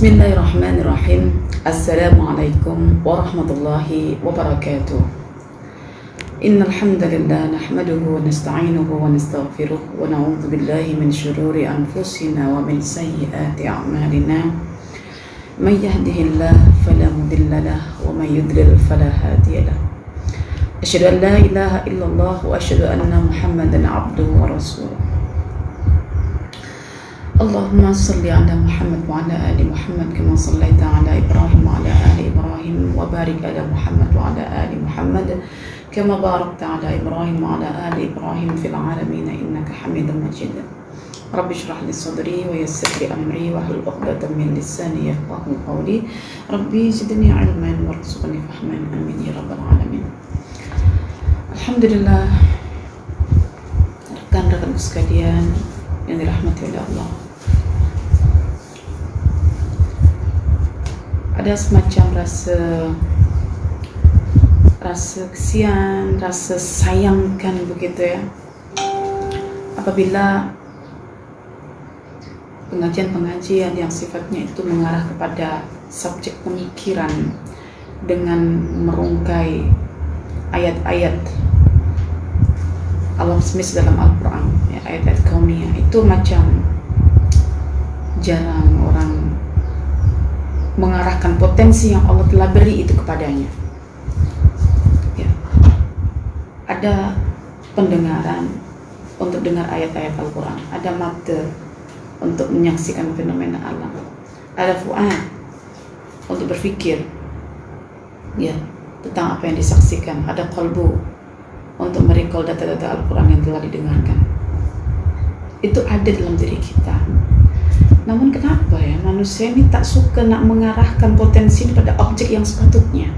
Bismillahirrahmanirrahim. Assalamualaikum warahmatullahi wabarakatuh. Innal hamdalillah nahmaduhu wa nasta'inuhu wa nastaghfiruh wa na'udzu billahi min shururi anfusina wa min sayyiati a'malina. May yahdihillahu fala mudilla lahu wa may yudlil fala hadiya lahu. Asyhadu an la ilaha illallah wa asyhadu anna Muhammadan 'abduhu wa rasuluh. Allahumma salli ala Muhammad wa ala ali Muhammad kama sallaita ala Ibrahim wa ala ali Ibrahim wa barik ala Muhammad wa ala ali Muhammad kama barakta ala Ibrahim wa ala ali Ibrahim fil alamin innaka Hamidum Majid. Rabbi shrah li sadri wa yassir li amri wa hlul 'uqdatam min lisani yafqahu qawli. Rabbi zidni ilman warzuqni fahman amin ya rabbal alamin. Alhamdulillah, rekan-rekan sekalian yang dirahmati oleh Allah, ada semacam rasa kesian, rasa sayangkan begitu ya, apabila pengajian-pengajian yang sifatnya itu mengarah kepada subjek pemikiran dengan merungkai ayat-ayat alam semesta dalam Al-Quran, ya, ayat-ayat kauniyah itu macam jarang orang mengarahkan potensi yang Allah telah beri itu kepadanya. Ya. Ada pendengaran untuk dengar ayat-ayat Al-Quran, ada mata untuk menyaksikan fenomena alam, ada fuad untuk berfikir ya tentang apa yang disaksikan, ada qalbu untuk merecall data-data Al-Quran yang telah didengarkan. Itu ada dalam diri kita. Namun kenapa ya manusia ini tak suka nak mengarahkan potensi pada objek yang sepatutnya?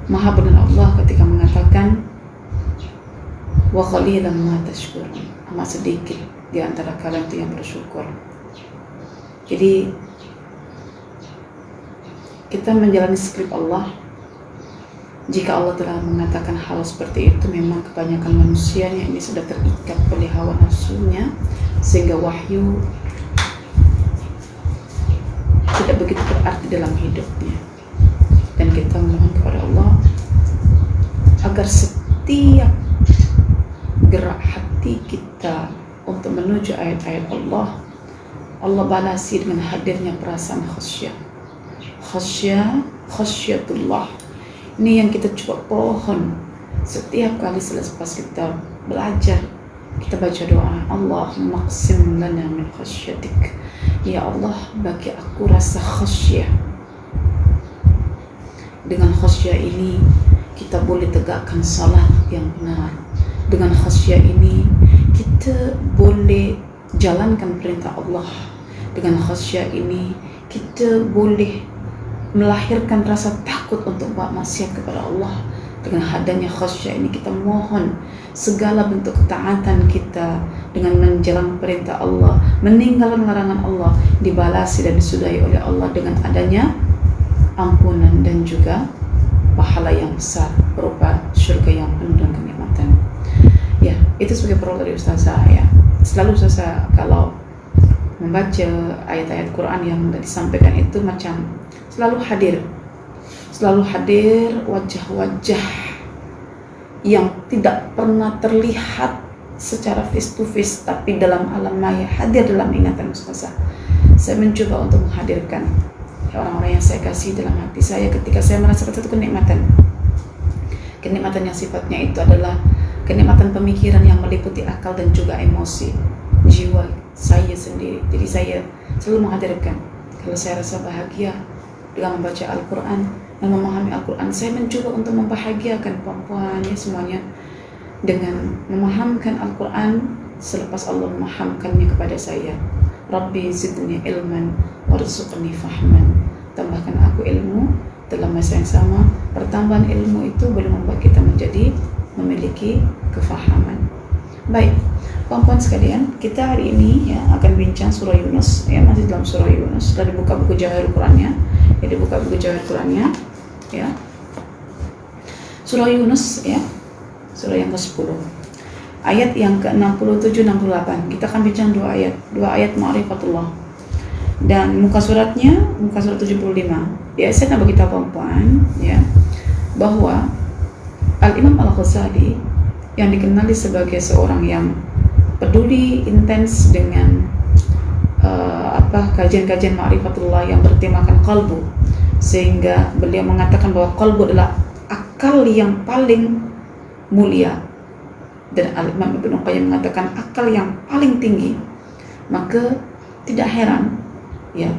Maha benar Allah ketika mengatakan wa qalilan ma tashkurun, amat sedikit di antara kalian itu yang bersyukur. Jadi kita menjalani skrip Allah. Jika Allah telah mengatakan hal seperti itu, memang kebanyakan manusianya ini sudah terikat oleh hawa nafsunya, sehingga wahyu tidak begitu berarti dalam hidupnya. Dan kita memohon kepada Allah agar setiap gerak hati kita untuk menuju ayat-ayat Allah, Allah balasi dengan hadirnya perasaan khasyatullah. Ini yang kita coba pohon setiap kali selepas kita belajar, kita baca doa, Allahumma qsim lana min khasyatik. Ya Allah, bagi aku rasa khasyah. Dengan khasyah ini kita boleh tegakkan salat yang benar. Dengan khasyah ini kita boleh jalankan perintah Allah. Dengan khasyah ini kita boleh melahirkan rasa takut untuk buat maksiat kepada Allah. Dengan hadirnya khasyah ini kita mohon segala bentuk ketaatan kita dengan menjalankan perintah Allah, meninggalkan larangan Allah, dibalasi dan disudahi oleh Allah dengan adanya ampunan dan juga pahala yang besar berupa surga yang penuh dengan kenikmatan. Ya, itu sebagai perlu dari Ustazah ya. Selalu Ustazah kalau membaca ayat-ayat Quran yang disampaikan itu macam selalu hadir wajah-wajah yang tidak pernah terlihat secara face to face, tapi dalam alam maya hadir dalam ingatan Ustazah. Saya mencoba untuk menghadirkan orang-orang yang saya kasih dalam hati saya ketika saya merasakan satu kenikmatan yang sifatnya itu adalah kenikmatan pemikiran yang meliputi akal dan juga emosi jiwa saya sendiri. Jadi saya selalu menghadirkan kalau saya rasa bahagia dengan membaca Al-Quran dan memahami Al-Quran, saya mencoba untuk membahagiakan perempuan ya semuanya dengan memahamkan Al-Quran selepas Allah memahamkannya kepada saya. Rabbi zidni ilman warzuqni fahman. Tambahkan aku ilmu dalam masa yang sama. Pertambahan ilmu itu boleh membuat kita menjadi memiliki kefahaman. Baik, perempuan sekalian, kita hari ini ya akan bincang surah Yunus ya, masih dalam surah Yunus. Sudah dibuka buku Jawahirul Qurannya. Jadi buka buku Jawahirul Qurannya ya. Surah Yunus ya. Surah yang ke-10. Ayat yang ke-67 68. Kita akan bincang dua ayat ma'rifatullah. Dan muka surat 75. Ya, saya nak beritahu perempuan ya bahwa Al-Imam Al-Ghazali yang dikenali sebagai seorang yang peduli intens dengan kajian-kajian ma'rifatullah yang bertemakan qalbu, sehingga beliau mengatakan bahwa qalbu adalah akal yang paling mulia, dan Al-Imam Ibnu Qayyim mengatakan akal yang paling tinggi. Maka tidak heran ya,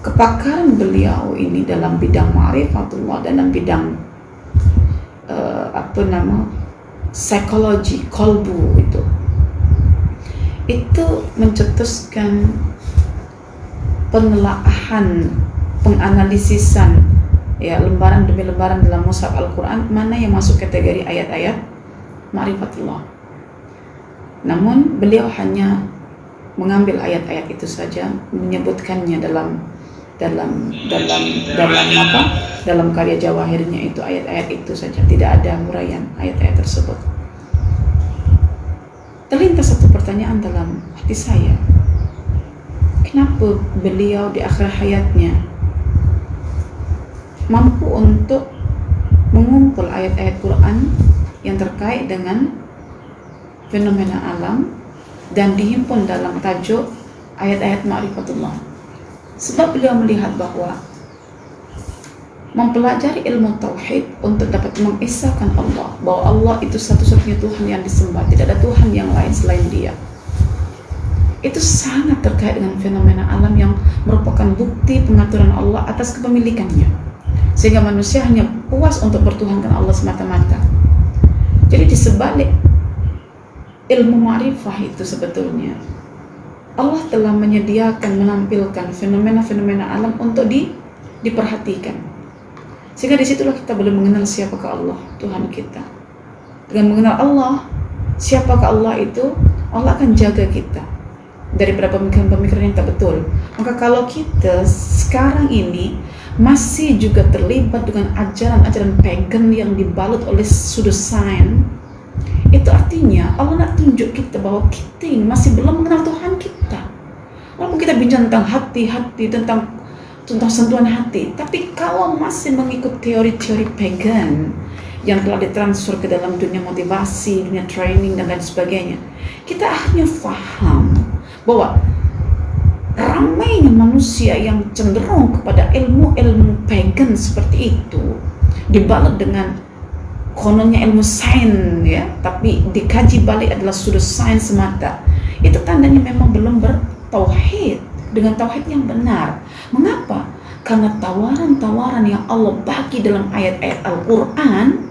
kepakaran beliau ini dalam bidang ma'rifatullah dan dalam bidang psikologi kolbu itu mencetuskan penelaahan, penganalisisan ya, lembaran demi lembaran dalam mushaf Al-Quran, mana yang masuk kategori ayat-ayat ma'rifatullah. Namun beliau hanya mengambil ayat-ayat itu saja, menyebutkannya dalam karya jawahirnya itu, ayat-ayat itu saja, tidak ada huraian ayat-ayat tersebut. Terlintas satu pertanyaan dalam hati saya, kenapa beliau di akhir hayatnya mampu untuk mengumpul ayat-ayat Quran yang terkait dengan fenomena alam dan dihimpun dalam tajuk ayat-ayat ma'rifatullah. Sebab beliau melihat bahwa mempelajari ilmu tauhid untuk dapat mengesahkan Allah, bahwa Allah itu satu-satunya Tuhan yang disembah, tidak ada Tuhan yang lain selain Dia, itu sangat terkait dengan fenomena alam yang merupakan bukti pengaturan Allah atas kepemilikannya, sehingga manusia hanya puas untuk bertuhankan Allah semata-mata. Jadi di sebalik ilmu ma'rifah itu sebetulnya Allah telah menyediakan, menampilkan fenomena-fenomena alam untuk diperhatikan. Sehingga disitulah kita boleh mengenal siapakah Allah, Tuhan kita. Dengan mengenal Allah, siapakah Allah itu, Allah akan jaga kita daripada pemikiran-pemikiran yang tak betul. Maka kalau kita sekarang ini masih juga terlibat dengan ajaran-ajaran pagan yang dibalut oleh pseudo-science, itu artinya Allah nak tunjuk kita bahwa kita ini masih belum mengenal Tuhan kita. Walaupun kita bincang tentang hati-hati, tentang sentuhan hati, tapi kalau masih mengikut teori-teori pagan yang telah ditransfer ke dalam dunia motivasi, dunia training dan lain sebagainya, kita akhirnya faham bahwa ramainya manusia yang cenderung kepada ilmu-ilmu pagan seperti itu, dibalut dengan kononnya ilmu sains ya, tapi dikaji balik adalah sudut sains semata. Itu tandanya memang belum bertauhid dengan tauhid yang benar. Mengapa? Karena tawaran-tawaran yang Allah bagi dalam ayat-ayat Al-Quran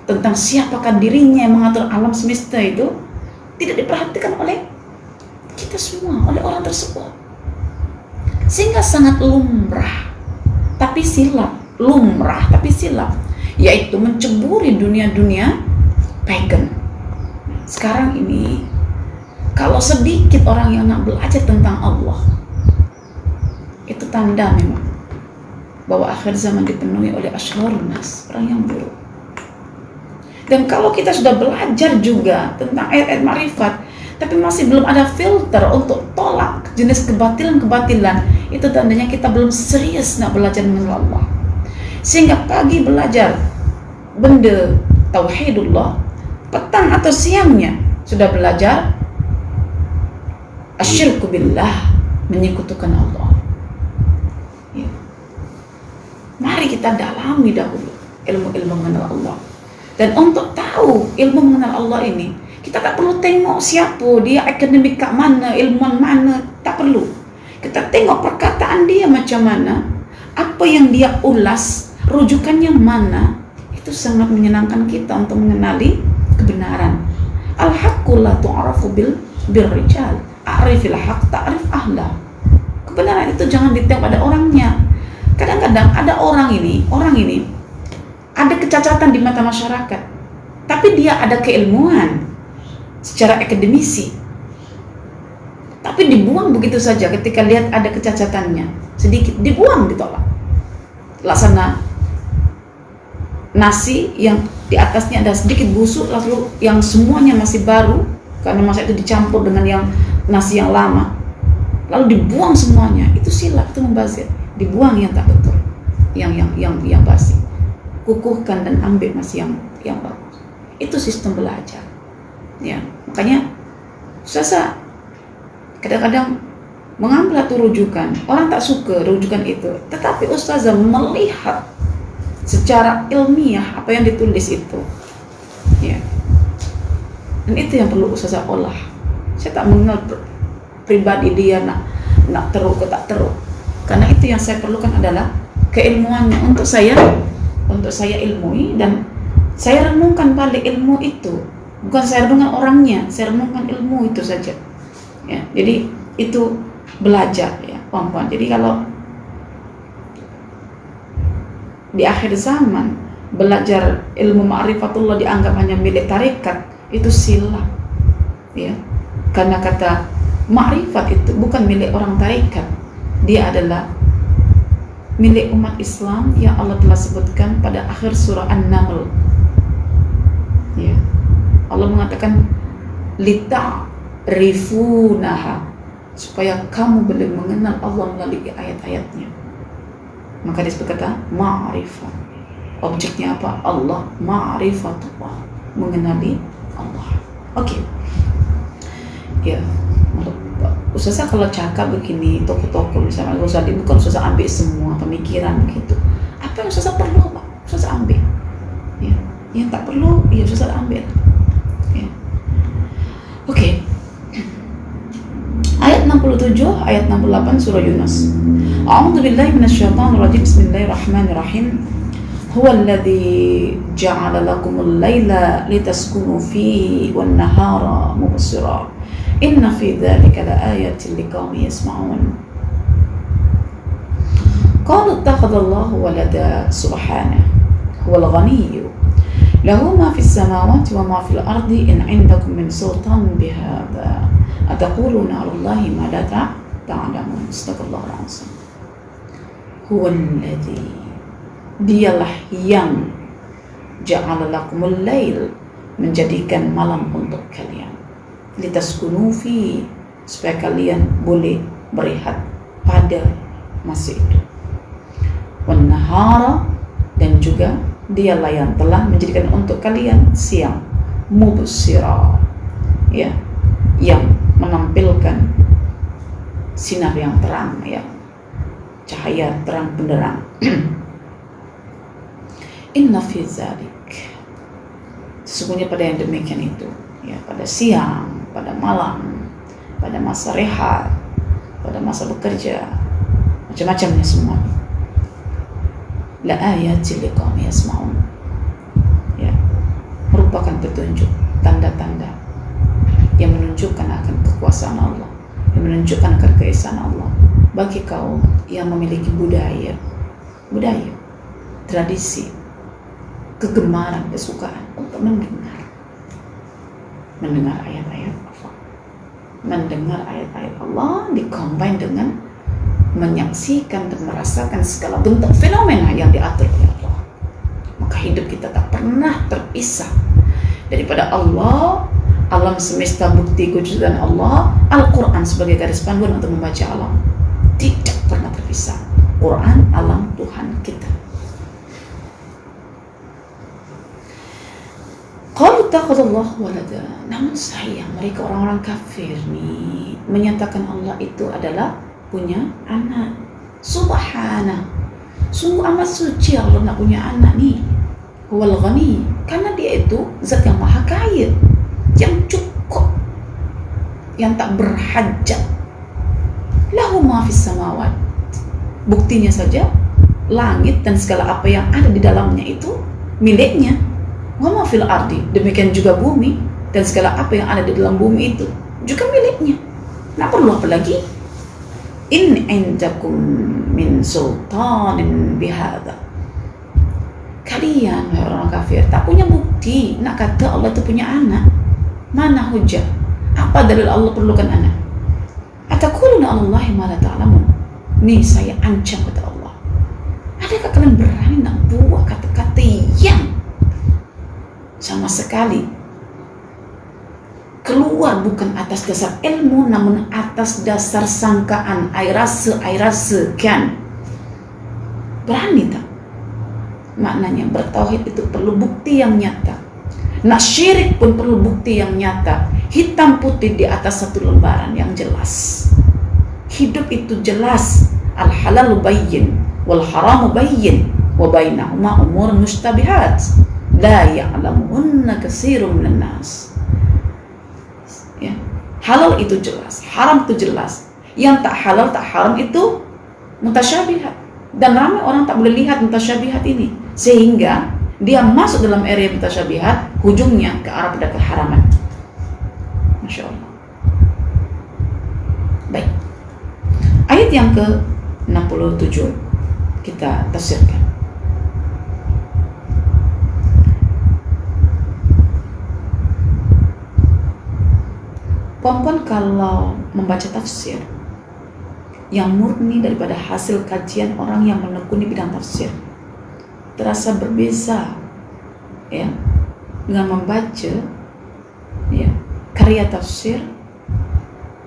tentang siapakah dirinya yang mengatur alam semesta itu tidak diperhatikan oleh kita semua, oleh orang tersebut. Sehingga sangat lumrah tapi silap, yaitu menceburi dunia-dunia pagan. Sekarang ini kalau sedikit orang yang nak belajar tentang Allah, itu tanda memang bahwa akhir zaman dipenuhi oleh asyrarun nas, orang yang buruk. Dan kalau kita sudah belajar juga tentang ayat-ayat marifat, tapi masih belum ada filter untuk tolak jenis kebatilan-kebatilan, itu tandanya kita belum serius nak belajar mengenal Allah. Sehingga pagi belajar benda tauhidullah, petang atau siangnya sudah belajar asyirku billah, menyekutukan Allah. Ya. Mari kita dalami dahulu ilmu-ilmu mengenal Allah. Dan untuk tahu ilmu mengenal Allah ini, kita tak perlu tengok siapa dia, akademik kat mana, ilmuwan mana, tak perlu. Kita tengok perkataan dia macam mana, apa yang dia ulas, rujukannya mana. Itu sangat menyenangkan kita untuk mengenali kebenaran. Al-haqqu la tu'rafu bil-rijal, a'rifil haqq ta'rif ahla. Kebenaran itu jangan ditengok pada orangnya. Kadang-kadang ada orang ini ada kecacatan di mata masyarakat, tapi dia ada keilmuan secara akademisi, tapi dibuang begitu saja ketika lihat ada kecacatannya sedikit, dibuang, ditolak. Laksana nasi yang di atasnya ada sedikit busuk, lalu yang semuanya masih baru karena masa itu dicampur dengan yang nasi yang lama, lalu dibuang semuanya, itu silap, itu membazir. Dibuang yang tak betul, yang basi, kukuhkan dan ambil masih yang bagus. Itu sistem belajar. Ya, makanya Ustazah kadang-kadang mengambil satu rujukan, orang tak suka rujukan itu, tetapi Ustazah melihat secara ilmiah apa yang ditulis itu, ya, dan itu yang perlu Ustazah olah. Saya tak mengenal pribadi dia nak teruk ke tak teruk, karena itu yang saya perlukan adalah keilmuannya untuk saya ilmui dan saya renungkan balik ilmu itu. Bukan saya renungkan orangnya, saya renungkan ilmu itu saja. Ya, jadi itu belajar ya, puan-puan. Jadi kalau di akhir zaman belajar ilmu ma'rifatullah dianggap hanya milik tarekat, itu silap. Ya. Karena kata ma'rifat itu bukan milik orang tarekat. Dia adalah milik umat Islam yang Allah telah sebutkan pada akhir surah An-Naml. Ya. Allah mengatakan lita'rifunaha, supaya kamu boleh mengenal Allah melalui ayat-ayatnya. Maka disebut kata ma'rifat. Objeknya apa? Allah, ma'rifatullah, mengenali Allah. Oke. Ya, Ustazah kalau cakap begini, toko-toko misalnya, bukan Ustazah ambil semua pemikiran begitu. Apa yang Ustazah perlu, Pak? Ustazah ambil. Ya. Yang tak perlu, ya Ustazah ambil. Ya. Oke. Ayat 67, ayat 68 surah Yunus. A'udzu billahi minasyaitonir rajim. Bismillahirrahmanirrahim. Huwallazi ja'ala lakumul laila litaskunu fihi wan nahara mubsira. Inna fi dzalika laayatin liqaumin yasma'un. Qalu ittakhadallahu walada subhanahu huwal ghaniyyu lahu ma fis samawati wa ma fil ardi in 'indakum min sultanin bihadza ataquluna 'alallahi ma la ta'lamun. Astagfirullahal azim. Huwallazi, dialah yang ja'ala lakumul lail, menjadikan malam untuk kalian, litaskunu fi, supaya kalian boleh berehat pada masa itu, wan nahara, dan juga dialah yang telah menjadikan untuk kalian siang, mubsira, ya, yang menampilkan sinar yang terang, ya, cahaya terang benderang. Inna fi dzalik, sesungguhnya pada yang demikian itu, ya, pada siang, pada malam, pada masa rehat, pada masa bekerja, macam-macamnya semua, la ayatil liqaumin yasma'un, ya, merupakan petunjuk, tanda-tanda yang menunjukkan akan kekuasaan Allah, yang menunjukkan akan keesaan Allah bagi kaum yang memiliki budaya, tradisi, kegemaran, kesukaan untuk mendengar ayat-ayat Allah, mendengar ayat-ayat Allah dikombin dengan menyaksikan dan merasakan segala bentuk fenomena yang diatur oleh Allah. Maka hidup kita tak pernah terpisah daripada Allah, alam semesta, bukti kewujudan Allah, Al-Quran sebagai garis panduan untuk membaca alam. Tidak pernah terpisah. Quran, alam, Tuhan kita. Qalu ittakhadallahu walada. Namun sayang, mereka orang-orang kafir nih menyatakan Allah itu adalah punya anak. Subhana, sungguh amat suci Allah nak punya anak nih. Huwal ghani, karena dia itu zat yang maha kaya, yang cukup, yang tak berhajat. Lahu ma fis samawat, buktinya saja langit dan segala apa yang ada di dalamnya itu miliknya. Wa ma fil ardi, demikian juga bumi dan segala apa yang ada di dalam bumi itu juga miliknya. Nah, perlu apa lagi? In indakum min sultanin bihadza. Kalian orang kafir tak punya bukti nak kata Allah itu punya anak. Mana hujah? Apa dalil Allah perlukan anak? Ataquluna 'alallahi ma la ta'lamun. Nih saya ancam kata Allah. Adakah kalian berani nak buat kata-kata yang sama sekali keluar bukan atas dasar ilmu, namun atas dasar sangkaan, rasa kan. Berani tak? Maknanya bertauhid itu perlu bukti yang nyata. Nak syirik pun perlu bukti yang nyata, hitam putih di atas satu lembaran yang jelas. Hidup itu jelas, al halalu bayyin wal haramu bayyin wa bainahuma umur mustabihat la ya'lamuhunna katsirun minan nas. Ya. Halal itu jelas, haram itu jelas. Yang tak halal tak haram itu mutasyabihat. Dan ramai orang tak boleh lihat mutasyabihat ini, sehingga dia masuk dalam area mutasyabihat, ujungnya ke arah pada keharaman. Masya Allah. Baik. Ayat yang ke-67 kita tafsirkan. Puan-puan kalau membaca tafsir yang murni daripada hasil kajian orang yang menekuni bidang tafsir, terasa berbeza ya dengan membaca ya karya tafsir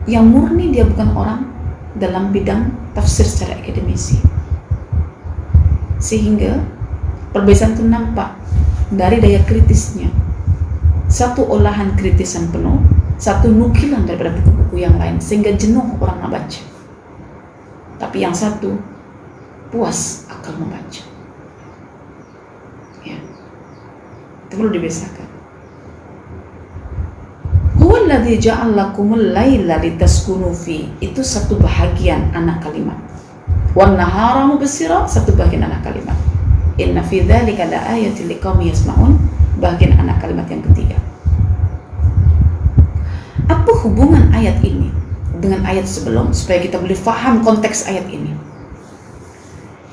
yang murni dia bukan orang dalam bidang tafsir secara akademisi, sehingga perbedaan itu nampak dari daya kritisnya. Satu olahan kritisan penuh, satu nukilan daripada buku-buku yang lain, sehingga jenuh orang nak baca. Tapi yang satu puas akal membaca. Ya, itu perlu dibiasakan. Huwa alladzi ja'ala lakumul laila litaskunu fi, itu satu bahagian anak kalimat. Wan nahara mubsira, satu bagian anak kalimat. Inna fi dzalika laayatin liqaumin yasma'un, bagian anak kalimat yang ketiga. Apa hubungan ayat ini dengan ayat sebelum, supaya kita boleh faham konteks ayat ini?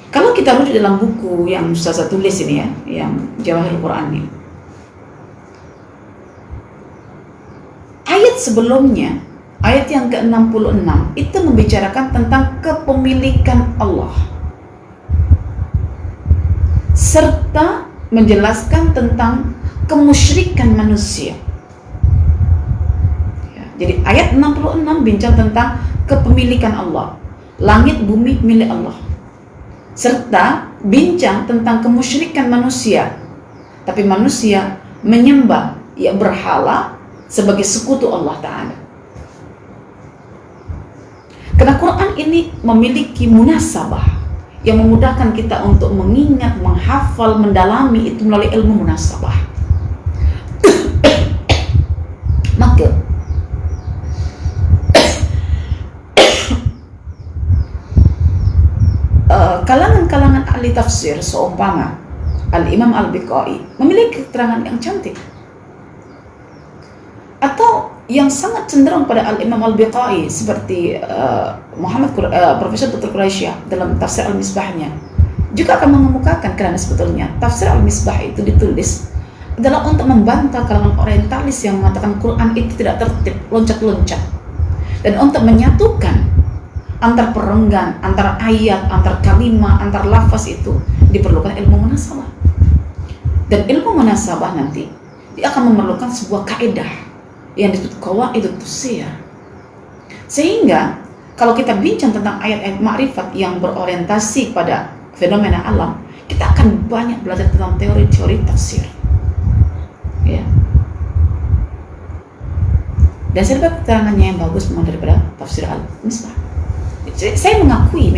Kalau kita rujuk dalam buku yang Ustazah tulis ini ya, yang Jawahirul Quran ini, ayat sebelumnya, ayat yang ke-66 itu membicarakan tentang kepemilikan Allah, serta menjelaskan tentang kemusyrikan manusia. Jadi ayat 66 bincang tentang kepemilikan Allah, langit bumi milik Allah, serta bincang tentang kemusyrikan manusia. Tapi manusia menyembah ya berhala sebagai sekutu Allah Ta'ala. Karena Quran ini memiliki munasabah yang memudahkan kita untuk mengingat, menghafal, mendalami itu melalui ilmu munasabah. Maka kalangan-kalangan ahli tafsir seumpama Al-Imam Al-Biqai memiliki keterangan yang cantik, atau yang sangat cenderung pada Al-Imam Al-Biqai seperti Profesor Dr. Quraisyah dalam tafsir Al-Misbahnya juga akan mengemukakan, kerana sebetulnya tafsir Al-Misbah itu ditulis adalah untuk membantah kalangan orientalis yang mengatakan Quran itu tidak tertib, loncat-loncat, dan untuk menyatukan antar perenggan, antar ayat, antar kalimat, antar lafaz itu diperlukan ilmu munasabah. Dan ilmu munasabah nanti dia akan memerlukan sebuah kaidah yang disebut qawaidut tafsir. Sehingga kalau kita bincang tentang ayat-ayat ma'rifat yang berorientasi pada fenomena alam, kita akan banyak belajar tentang teori-teori tafsir. Ya. Dan saya dapat keterangannya yang bagus memang daripada tafsir Al-Misbah. Saya mengakui,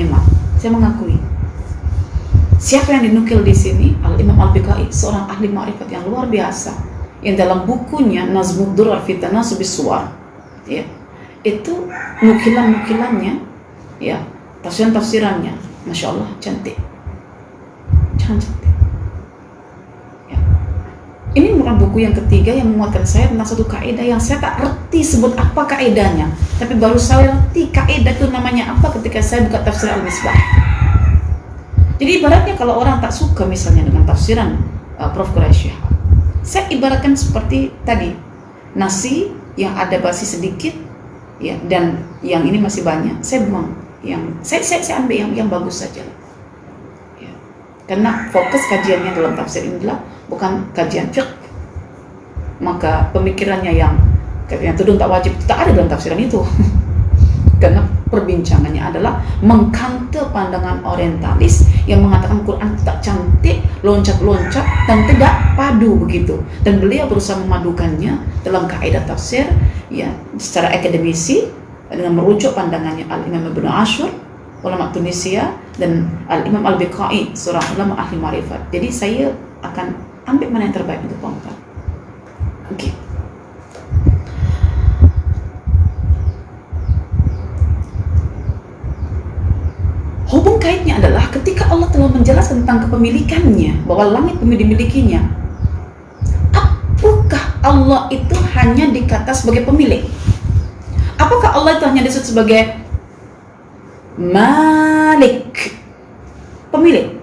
siapa yang dinukil di sini Al-Imam Al-Biqai, seorang ahli ma'rifat yang luar biasa, yang dalam bukunya Nazmud Durar fi Tanasubis Suwar ya, itu nukilan-nukilannya ya, tafsiran-tafsirannya Masya Allah cantik ya. Ini bukan buku yang ketiga yang menguatkan saya tentang satu kaidah yang saya tak erti sebut apa kaidahnya, tapi baru saya ngerti kaidah itu namanya apa ketika saya buka tafsir Al-Misbah. Jadi ibaratnya kalau orang tak suka misalnya dengan tafsiran Prof. Quraisyah, saya ibaratkan seperti tadi, nasi yang ada basi sedikit ya, dan yang ini masih banyak, saya buang yang saya ambil yang bagus saja ya. Karena fokus kajiannya dalam tafsir inilah bukan kajian fiqh, maka pemikirannya yang Katanya tudung tak wajib, tak ada dalam tafsiran itu. Karena perbincangannya adalah mengcounter pandangan orientalis yang mengatakan Quran tak cantik, loncat-loncat dan tidak padu begitu. Dan beliau berusaha memadukannya dalam kaidah tafsir ya secara akademisi dengan merujuk pandangannya Al-Imam Ibnu Ashur, ulama Tunisia, dan Al-Imam Al-Biqai, seorang ulama ahli marifat. Jadi saya akan ambil mana yang terbaik untuk puan-puan. Oke. Hubung kaitnya adalah ketika Allah telah menjelaskan tentang kepemilikannya, bahwa langit bumi dimilikinya, apakah Allah itu hanya dikata sebagai pemilik? Apakah Allah itu hanya disebut sebagai Malik, pemilik?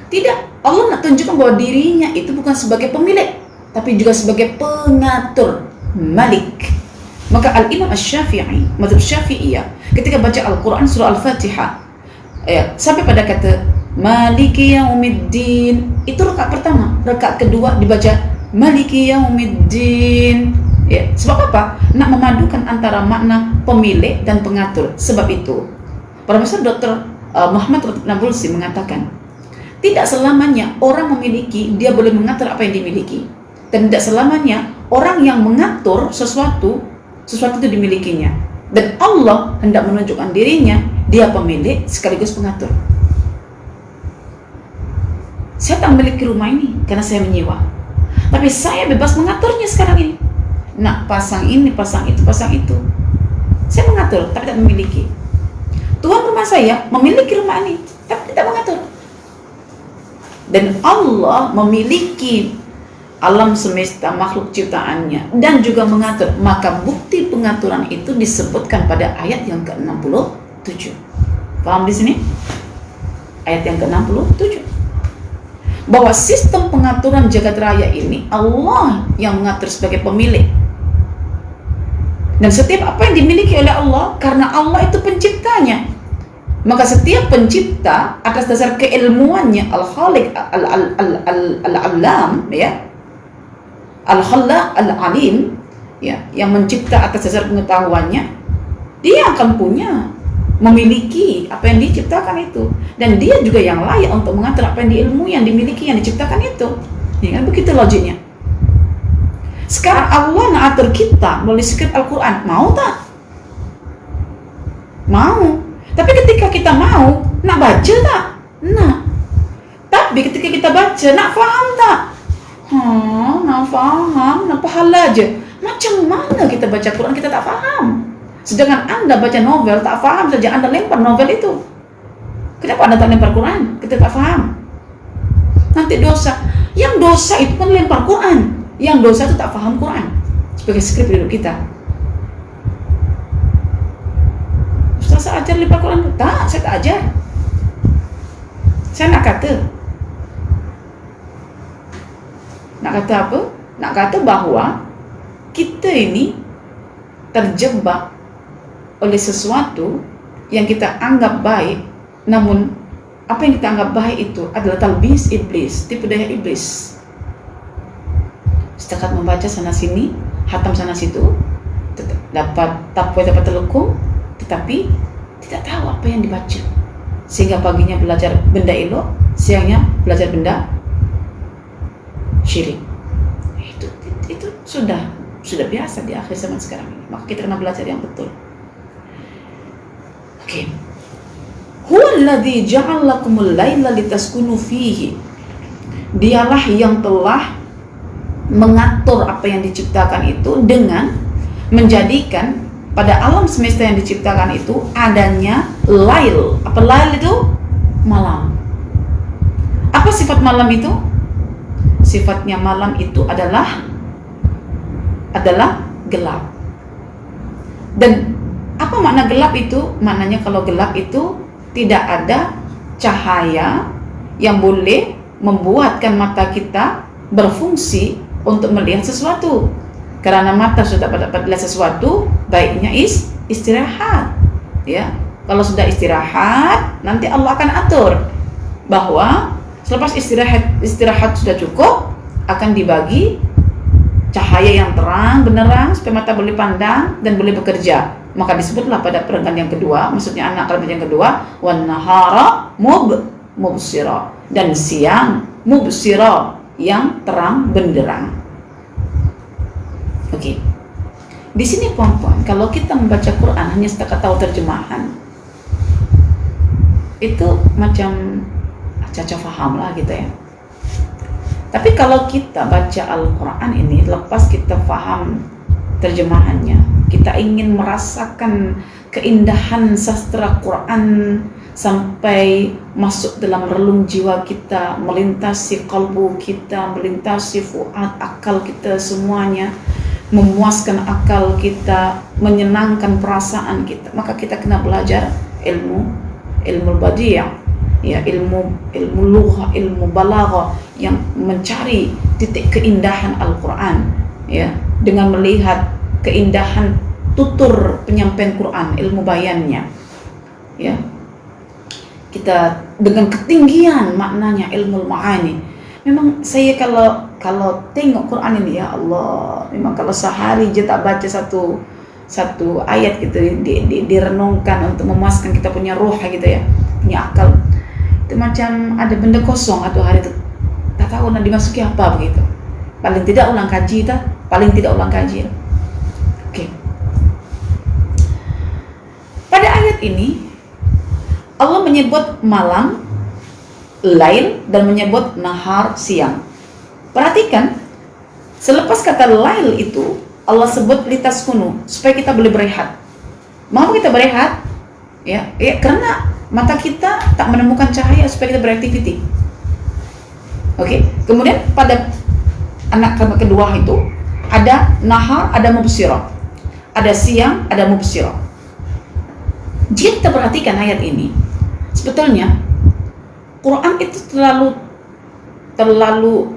Tidak, Allah nak tunjukkan bahwa dirinya itu bukan sebagai pemilik, tapi juga sebagai pengatur, Malik. Maka Al-Imam Asy-Syafi'i, mazhab Syafi'iyah, ketika baca Al-Quran surah Al-Fatihah sampai pada kata Maliki Yaumiddin, itu rakaat pertama. Rakaat kedua dibaca Maliki Yaumiddin. Ya, sebab apa? Nak memadukan antara makna pemilik dan pengatur. Sebab itu Profesor Dr. Muhammad Nabulsi mengatakan, tidak selamanya orang memiliki, dia boleh mengatur apa yang dimiliki. Dan tidak selamanya orang yang mengatur sesuatu itu dimilikinya. Dan Allah hendak menunjukkan dirinya, dia pemilik sekaligus pengatur. Saya tak memiliki rumah ini karena saya menyewa, tapi saya bebas mengaturnya sekarang ini. Nak pasang ini, pasang itu, pasang itu, saya mengatur tapi tidak memiliki. Tuan rumah saya memiliki rumah ini tapi tidak mengatur. Dan Allah memiliki alam semesta, makhluk ciptaannya, dan juga mengatur. Maka bukti pengaturan itu disebutkan pada ayat yang ke-67. Paham di sini? Ayat yang ke-67. Bahwa sistem pengaturan jagat raya ini Allah yang mengatur sebagai pemilik. Dan setiap apa yang dimiliki oleh Allah, karena Allah itu penciptanya, maka setiap pencipta atas dasar keilmuannya, Al-Khaliq, Al-Alam, ya, Al-Khallaq, Al-Alim, ya, yang mencipta atas dasar pengetahuannya, dia akan punya, memiliki apa yang diciptakan itu, dan dia juga yang layak untuk mengatur apa yang diilmu, yang dimiliki, yang diciptakan itu. Ya kan, begitu logiknya. Sekarang Allah nak atur kita melalui skrip Al-Quran, mau tak? Mau. Tapi ketika kita mau, nak baca tak? Nak. Tapi ketika kita baca, nak faham tak? Nak faham, nak pahala aja. Macam mana kita baca Quran kita tak faham? Sedangkan Anda baca novel tak faham saja, Anda lempar novel itu. Kenapa Anda tak lempar Quran? Kita tak faham. Nanti dosa. Yang dosa itu kan lempar Quran. Yang dosa itu tak faham Quran sebagai skrip hidup kita. Ustaz, saya ajar lempar Quran? Tak, saya tak ajar. Saya nak kata apa? Nak kata bahwa kita ini terjebak oleh sesuatu yang kita anggap baik, namun apa yang kita anggap baik itu adalah talbis iblis, tipu daya iblis. Setakat membaca sana sini, hatam sana situ, dapat telekung, tetapi tidak tahu apa yang dibaca, sehingga paginya belajar benda elok, siangnya belajar benda syirik. Itu sudah biasa di akhir zaman sekarang ini. Maka kita kena belajar yang betul. Oke. Huwallazi ja'ala lakumul laila litaskunu fihi. Dialah yang telah mengatur apa yang diciptakan itu dengan menjadikan pada alam semesta yang diciptakan itu adanya lail. Apa lail itu? Malam. Apa sifat malam itu? Sifatnya malam itu adalah gelap. Dan apa makna gelap itu? Maknanya kalau gelap itu tidak ada cahaya yang boleh membuatkan mata kita berfungsi untuk melihat sesuatu. Karena mata sudah dapat melihat sesuatu, baiknya istirahat. Ya, kalau sudah istirahat, nanti Allah akan atur bahwa selepas istirahat sudah cukup, akan dibagi cahaya yang terang benderang supaya mata boleh pandang dan boleh bekerja. Maka disebutlah pada perenggan yang kedua, maksudnya anak kalimat yang kedua, wan nahara mubsira, dan siang mubsira, yang terang benderang. Oke. Di sini puan-puan, kalau kita membaca Quran hanya setakat tahu terjemahan, itu macam caca faham lah gitu ya. Tapi kalau kita baca Al-Quran ini, lepas kita faham terjemahannya, kita ingin merasakan keindahan sastra Quran sampai masuk dalam relung jiwa kita, melintasi kalbu kita, melintasi fuad, akal kita semuanya, memuaskan akal kita, menyenangkan perasaan kita, maka kita kena belajar ilmu badiah, ya, ilmu lugha, ilmu balaghah, yang mencari titik keindahan Al-Quran, ya, dengan melihat keindahan tutur penyampaian Quran, ilmu bayannya, ya, kita dengan ketinggian maknanya, ilmu ma'ani. Memang saya kalau tengok Quran ini, ya Allah, memang kalau sehari je tak baca satu ayat gitu, direnungkan untuk memuaskan kita punya roh gitu ya, punya akal, itu macam ada benda kosong atau hari itu tak tahu nak dimasuki apa begitu. Paling tidak ulang kaji Oke. Pada ayat ini Allah menyebut malam, lail, dan menyebut nahar, siang. Perhatikan, selepas kata lail itu Allah sebut litaskunu, supaya kita boleh berehat. Mengapa kita berehat? Ya, karena mata kita tak menemukan cahaya supaya kita beraktiviti. Oke. Kemudian pada anak kalimat kedua itu ada nahar, ada mubsirah, ada siang, ada mubsirah. Jika kita perhatikan ayat ini, sebetulnya Quran itu terlalu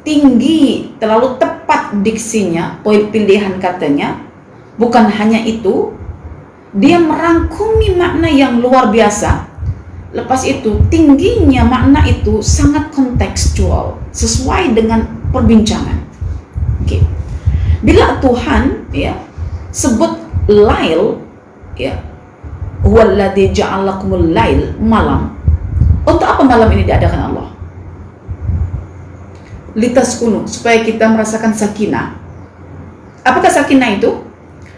tinggi, terlalu tepat diksinya, poin pilihan katanya. Bukan hanya itu, dia merangkumi makna yang luar biasa. Lepas itu, tingginya makna itu sangat kontekstual, sesuai dengan perbincangan. Oke. Bila Tuhan ya sebut lail, ya, huwallazi ja'alakumul lail, malam. Untuk apa malam ini diadakan Allah? Litaskunu, supaya kita merasakan sakinah. Apakah sakinah itu?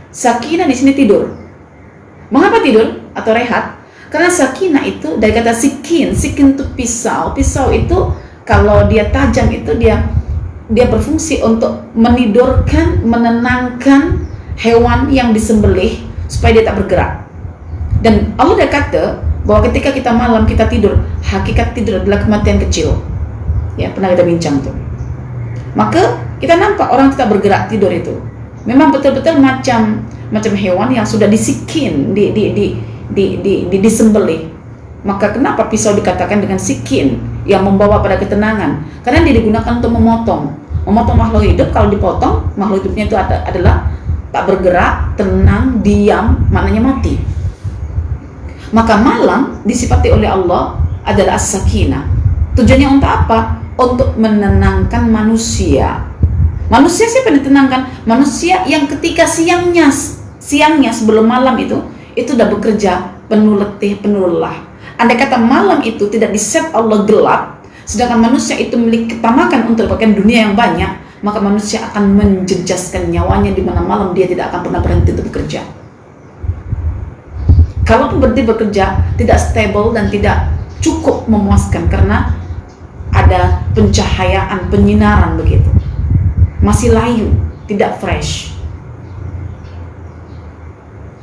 Sakinah di sini tidur. Mengapa tidur atau rehat? Karena sakinah itu dari kata sikin itu pisau. Pisau itu kalau dia tajam itu dia berfungsi untuk menidurkan, menenangkan hewan yang disembelih supaya dia tak bergerak. Dan Allah dah kata bahwa ketika kita malam kita tidur, hakikat tidur adalah kematian kecil. Ya, pernah kita bincang tuh. Maka kita nampak orang tidak bergerak tidur itu memang betul-betul macam hewan yang sudah disikin, disembelih. Maka kenapa pisau dikatakan dengan sikin yang membawa pada ketenangan? Karena dia digunakan untuk memotong makhluk hidup. Kalau dipotong, makhluk hidupnya itu adalah tak bergerak, tenang, diam, maknanya mati. Maka malam disifati oleh Allah adalah as-sakinah. Tujuannya untuk apa? Untuk menenangkan manusia. Manusia siapa yang ditenangkan? Manusia yang ketika siangnya sebelum malam itu sudah bekerja penuh letih, penuh lelah. Andai kata malam itu tidak diset Allah gelap, sedangkan manusia itu memiliki ketamakan untuk dapatkan dunia yang banyak, maka manusia akan menjejaskan nyawanya di mana malam dia tidak akan pernah berhenti untuk bekerja. Kalaupun berhenti bekerja, tidak stable dan tidak cukup memuaskan karena ada pencahayaan, penyinaran begitu. Masih layu, tidak fresh.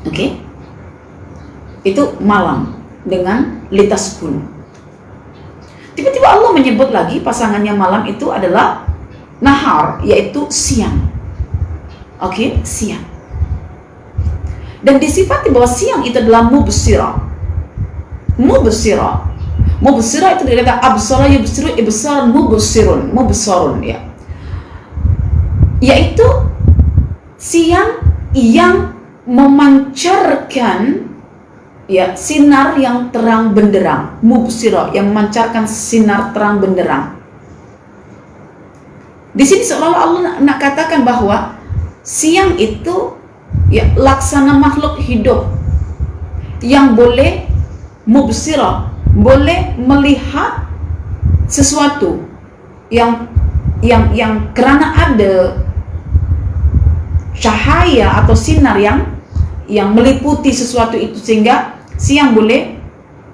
Oke? Itu malam dengan litaskun. Tiba-tiba Allah menyebut lagi pasangannya malam itu adalah nahar, yaitu siang. Oke, siang. Dan disifati bahwa siang itu adalah mubsirah. Mubsirah itu dari kata absara yubsiru ibsar mubsirun ya. Yaitu siang yang memancarkan ya sinar yang terang benderang, mubsirah yang memancarkan sinar terang benderang. Di sini seolah-olah Allah nak katakan bahwa siang itu ya laksana makhluk hidup yang boleh mubsirah, boleh melihat sesuatu yang kerana ada cahaya atau sinar yang meliputi sesuatu itu sehingga siang boleh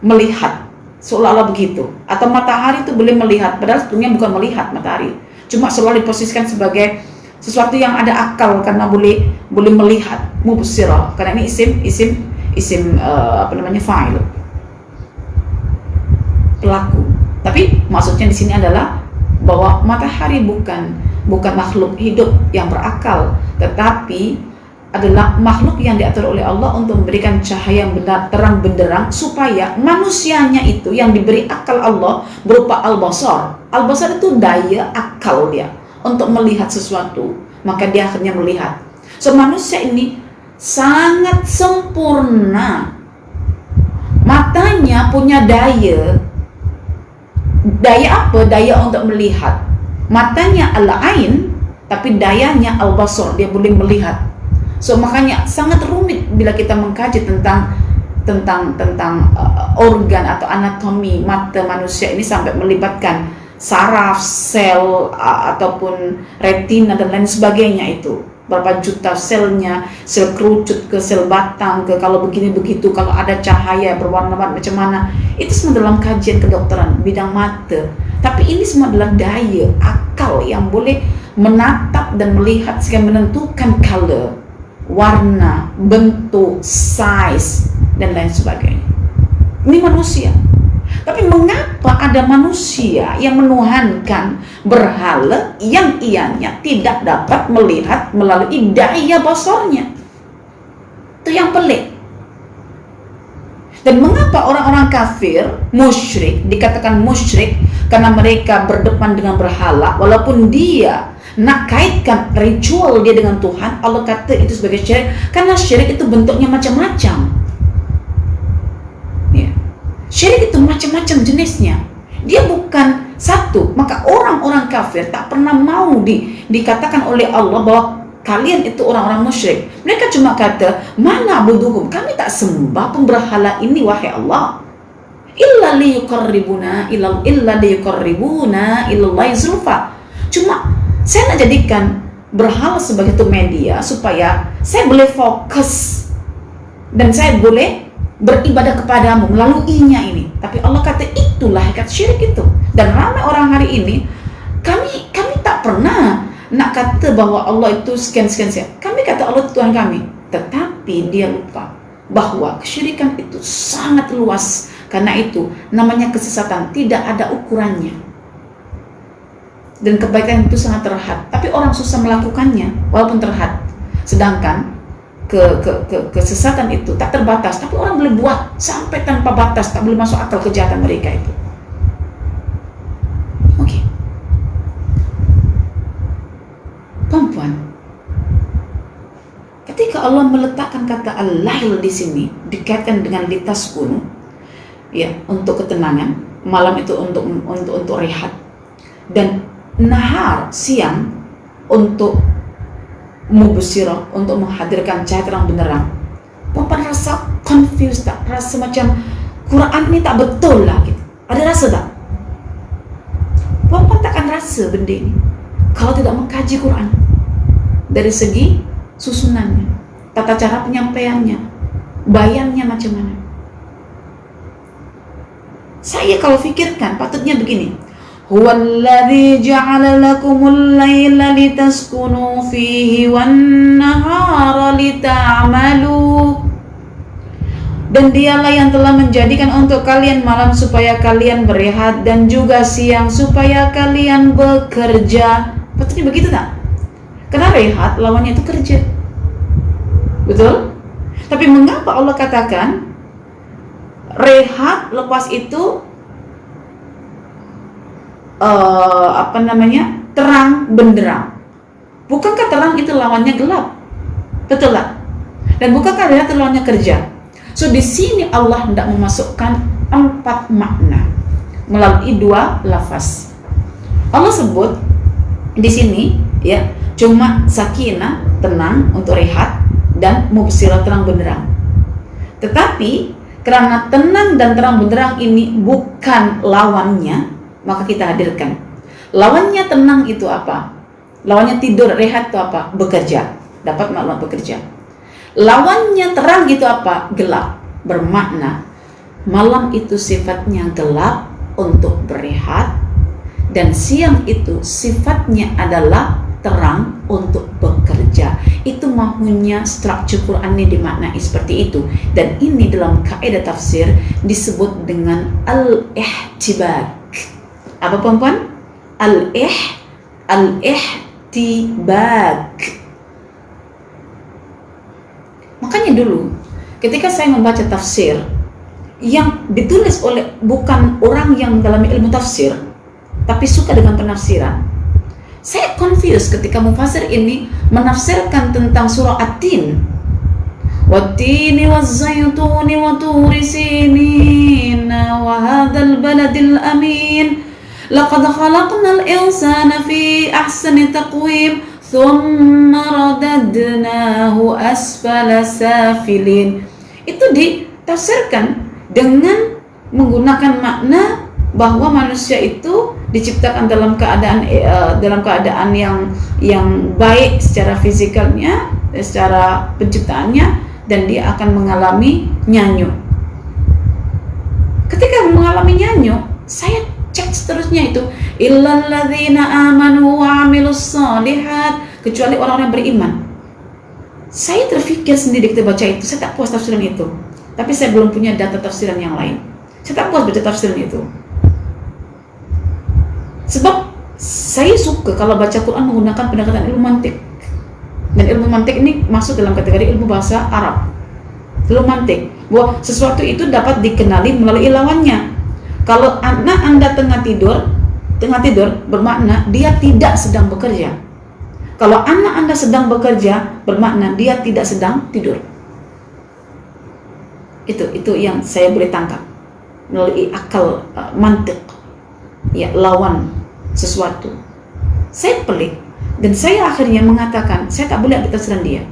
melihat, seolah-olah begitu. Atau matahari itu boleh melihat, padahal sebetulnya bukan melihat matahari, cuma selalu diposisikan sebagai sesuatu yang ada akal karena boleh melihat, mubsirah, karena ini isim fa'il, pelaku. Tapi maksudnya di sini adalah bahwa matahari bukan makhluk hidup yang berakal, tetapi adalah makhluk yang diatur oleh Allah untuk memberikan cahaya yang benar, terang benderang, supaya manusianya itu yang diberi akal Allah berupa al-basar. Al-basar itu daya akal dia untuk melihat sesuatu, maka dia akhirnya melihat. So manusia ini sangat sempurna, matanya punya daya apa? Daya untuk melihat. Matanya al-ain, tapi dayanya al-basar, dia boleh melihat. So makanya sangat rumit bila kita mengkaji tentang organ atau anatomi mata manusia ini sampai melibatkan saraf, sel ataupun retina dan lain sebagainya. Itu berapa juta selnya, sel kerucut ke sel batang ke kalau begini begitu, kalau ada cahaya berwarna-warni macam mana, itu semua dalam kajian kedokteran bidang mata. Tapi ini semua adalah daya akal yang boleh menatap dan melihat sehingga menentukan color, warna, bentuk, size dan lain sebagainya. Ini manusia. Tapi mengapa ada manusia yang menuhankan berhala yang ianya tidak dapat melihat melalui daya basarnya? Itu yang pelik. Dan mengapa orang-orang kafir, musyrik, dikatakan musyrik karena mereka berdepan dengan berhala, walaupun dia nak kaitkan ritual dia dengan Tuhan, Allah kata itu sebagai syirik, karena syirik itu bentuknya macam-macam. Ya. Syirik itu macam-macam jenisnya. Dia bukan satu. Maka orang-orang kafir tak pernah mau dikatakan oleh Allah bahwa kalian itu orang-orang musyrik. Mereka cuma kata, mana buduhum, kami tak sembah pemberhala ini wahai Allah, illa liyuqarribuna ilallahi zulfa. Cuma saya nak jadikan berhala sebagai itu media supaya saya boleh fokus dan saya boleh beribadah kepadamu melaluinya ini. Tapi Allah kata itulah hakikat syirik itu. Dan ramai orang hari ini, kami tak pernah nak kata bahwa Allah itu sekian. Kami kata Allah itu Tuhan kami, tetapi dia lupa bahwa kesyirikan itu sangat luas. Karena itu namanya kesesatan, tidak ada ukurannya. Dan kebaikan itu sangat terhad, tapi orang susah melakukannya walaupun terhad. Sedangkan kesesatan itu tak terbatas, tapi orang boleh buat sampai tanpa batas, tak boleh masuk akal kejahatan mereka itu. Oke. Perempuan, ketika Allah meletakkan kata al-lail di sini dikaitkan dengan litaskunu, ya, untuk ketenangan, malam itu untuk rehat, dan nahar, siang, untuk mubsirah, untuk menghadirkan cahaya terang benderang. Perempuan rasa confused tak? Rasa macam Quran ini tak betul lah gitu. Ada rasa tak? Perempuan takkan rasa benda ini kalau tidak mengkaji Quran dari segi susunannya, tata cara penyampaiannya, bayannya macam mana. Saya kalau fikirkan patutnya begini, huwallazi ja'ala lakumul laila litaskunu fihi wan nahara lita'malu. Dan dialah yang telah menjadikan untuk kalian malam supaya kalian berehat, dan juga siang supaya kalian bekerja. Patutnya begitu tak? Karena rehat lawannya itu kerja. Betul? Tapi mengapa Allah katakan rehat lepas itu terang benderang? Bukankah terang itu lawannya gelap? Betul tak? Dan bukankah rehat lawannya kerja? So di sini Allah hendak memasukkan 4 makna melalui 2 lafaz. Allah sebut di sini ya cuma sakinah, tenang untuk rehat, dan mubsirah, terang benderang. Tetapi karena tenang dan terang benderang ini bukan lawannya, maka kita hadirkan. Lawannya tenang itu apa? Lawannya tidur, rehat itu apa? Bekerja. Dapat maklumat bekerja. Lawannya terang itu apa? Gelap. Bermakna malam itu sifatnya gelap untuk berehat, dan siang itu sifatnya adalah terang untuk bekerja. Itu mahunya struktur Quran ini dimaknai seperti itu. Dan ini dalam kaidah tafsir disebut dengan al-ihtibak. Apa perempuan? Al-ihtibak. Makanya dulu ketika saya membaca tafsir yang ditulis oleh bukan orang yang mendalami ilmu tafsir tapi suka dengan penafsiran, saya confused ketika mufasir ini menafsirkan tentang surah At-Tin. Wat-tini waz-zaytuni wa turi sinin wa hadzal baladil amin laqad khalaqnal insana fi ahsani taqwim thumma radadnahu asfala safilin. Itu ditafsirkan dengan menggunakan makna bahwa manusia itu diciptakan dalam keadaan yang baik secara fisikalnya, secara penciptaannya, dan dia akan mengalami nyanyuk. Ketika mengalami nyanyuk, saya cek seterusnya itu illal ladzina amanu wa amilus shalihat, kecuali orang-orang beriman. Saya terfikir sendiri ketika baca itu, saya tak puas tafsiran itu. Tapi saya belum punya data tafsiran yang lain. Saya tak puas baca tafsiran itu. Sebab saya suka kalau baca Quran menggunakan pendekatan ilmu mantik. Dan ilmu mantik ini masuk dalam kategori ilmu bahasa Arab. Ilmu mantik, bahwa sesuatu itu dapat dikenali melalui lawannya. Kalau anak Anda tengah tidur bermakna dia tidak sedang bekerja. Kalau anak Anda sedang bekerja bermakna dia tidak sedang tidur. Itu yang saya boleh tangkap melalui akal mantik. Ya, lawan sesuatu. Saya pelik dan saya akhirnya mengatakan saya tak boleh ambil tafsiran dia.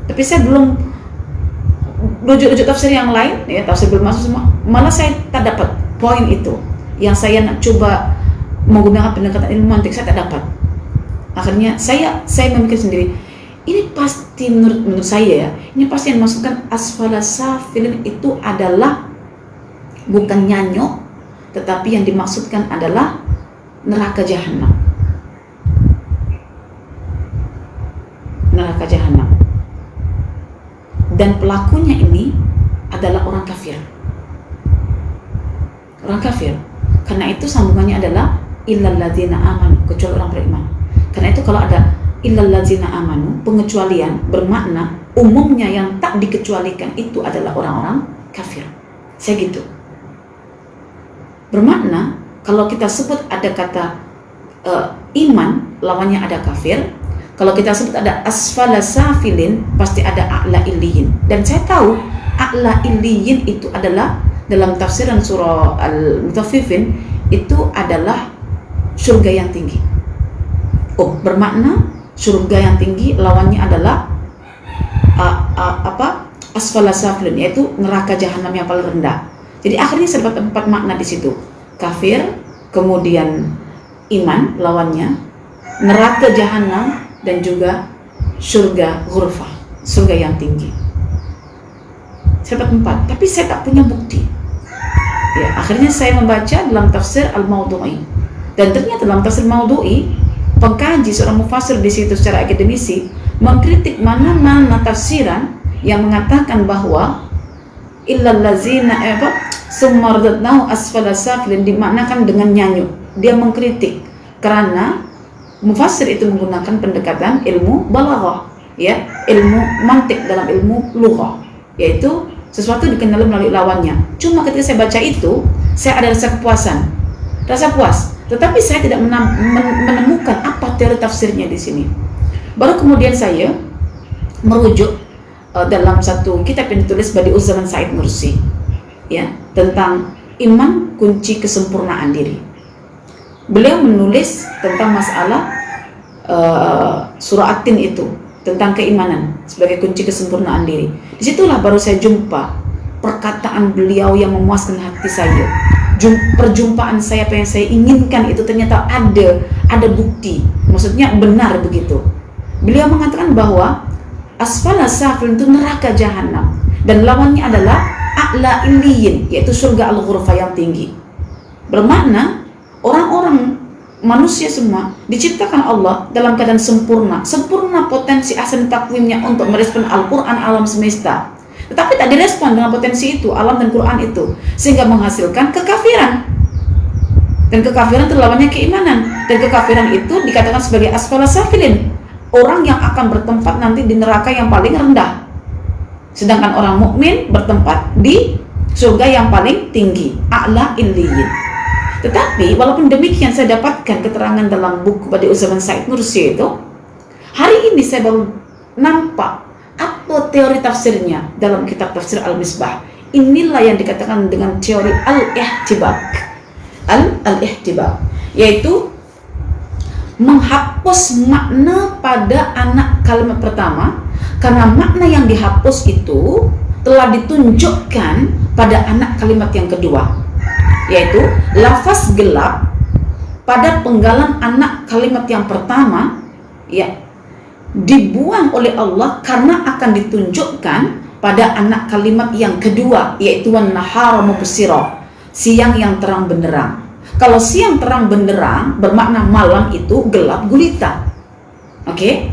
Tapi saya belum rujuk tafsir yang lain, ya tafsir belum masuk semua. Malah saya tak dapat poin itu yang saya nak coba menggunakan pendekatan ilmu mantik, saya tak dapat. Akhirnya saya memikir sendiri, ini pasti menurut saya ya, ini pasti yang dimaksudkan asfala safilin itu adalah bukan nyanyuk, tetapi yang dimaksudkan adalah neraka jahanam. Neraka jahanam. Dan pelakunya ini adalah orang kafir. Orang kafir. Karena itu sambungannya adalah illal ladzina amanu, kecuali orang beriman. Karena itu kalau ada illal ladzina amanu, pengecualian bermakna umumnya yang tak dikecualikan itu adalah orang-orang kafir. Saya gitu. Bermakna kalau kita sebut ada kata iman, lawannya ada kafir. Kalau kita sebut ada asfala safilin, pasti ada a'la illiyin. Dan saya tahu a'la illiyin itu adalah dalam tafsiran surah Al-Mutaffifin itu adalah surga yang tinggi. Oh, bermakna surga yang tinggi lawannya adalah asfala safilin, yaitu neraka jahanam yang paling rendah. Jadi akhirnya saya dapat 4 makna di situ. Kafir, kemudian iman lawannya, neraka jahanam, dan juga surga ghurfah, surga yang tinggi. Saya dapat 4, tapi saya tak punya bukti. Ya, akhirnya saya membaca dalam tafsir Al-Mawdu'i. Dan ternyata dalam tafsir Mawdu'i, pengkaji seorang mufasir di situ secara akademisi mengkritik mana-mana tafsiran yang mengatakan bahwa illal ladzina summa radadnahu asfala safilin dimaknakan dengan nyanyuk. Dia mengkritik karena mufasir itu menggunakan pendekatan ilmu balaghah, ya, ilmu mantik dalam ilmu lughah, yaitu sesuatu dikenali melalui lawannya. Cuma ketika saya baca itu, saya ada rasa kepuasan, rasa puas. Tetapi saya tidak menemukan apa teori tafsirnya di sini. Baru kemudian saya merujuk dalam satu kitab yang ditulis Badi'uz-Zaman Said Nursi, ya, tentang iman kunci kesempurnaan diri. Beliau menulis tentang masalah surah At-Tin itu tentang keimanan sebagai kunci kesempurnaan diri. Disitulah baru saya jumpa perkataan beliau yang memuaskan hati saya. Perjumpaan saya, apa yang saya inginkan itu ternyata ada bukti, maksudnya benar begitu. Beliau mengatakan bahwa asfala safil itu neraka jahanam dan lawannya adalah a'la illiyin, yaitu surga al-ghurfa yang tinggi. Bermakna orang-orang manusia semua diciptakan Allah dalam keadaan sempurna potensi asal takwimnya untuk merespon Al-Quran alam semesta, tetapi tak direspon dengan potensi itu, alam dan Quran itu, sehingga menghasilkan kekafiran. Dan kekafiran itu lawannya keimanan, dan kekafiran itu dikatakan sebagai asfala safilin, orang yang akan bertempat nanti di neraka yang paling rendah, sedangkan orang mukmin bertempat di surga yang paling tinggi, a'la illiyin. Tetapi walaupun demikian, saya dapatkan keterangan dalam buku Badi'uz Zaman Said Nursi itu, hari ini saya baru nampak apa teori tafsirnya dalam kitab tafsir Al-Misbah. Inilah yang dikatakan dengan teori al-ihtibak, yaitu menghapus makna pada anak kalimat pertama, karena makna yang dihapus itu telah ditunjukkan pada anak kalimat yang kedua, yaitu lafaz gelap pada penggalan anak kalimat yang pertama, ya, dibuang oleh Allah karena akan ditunjukkan pada anak kalimat yang kedua, yaitu wan-nahara mubsira, siang yang terang benderang. Kalau siang terang benderang bermakna malam itu gelap gulita. Oke?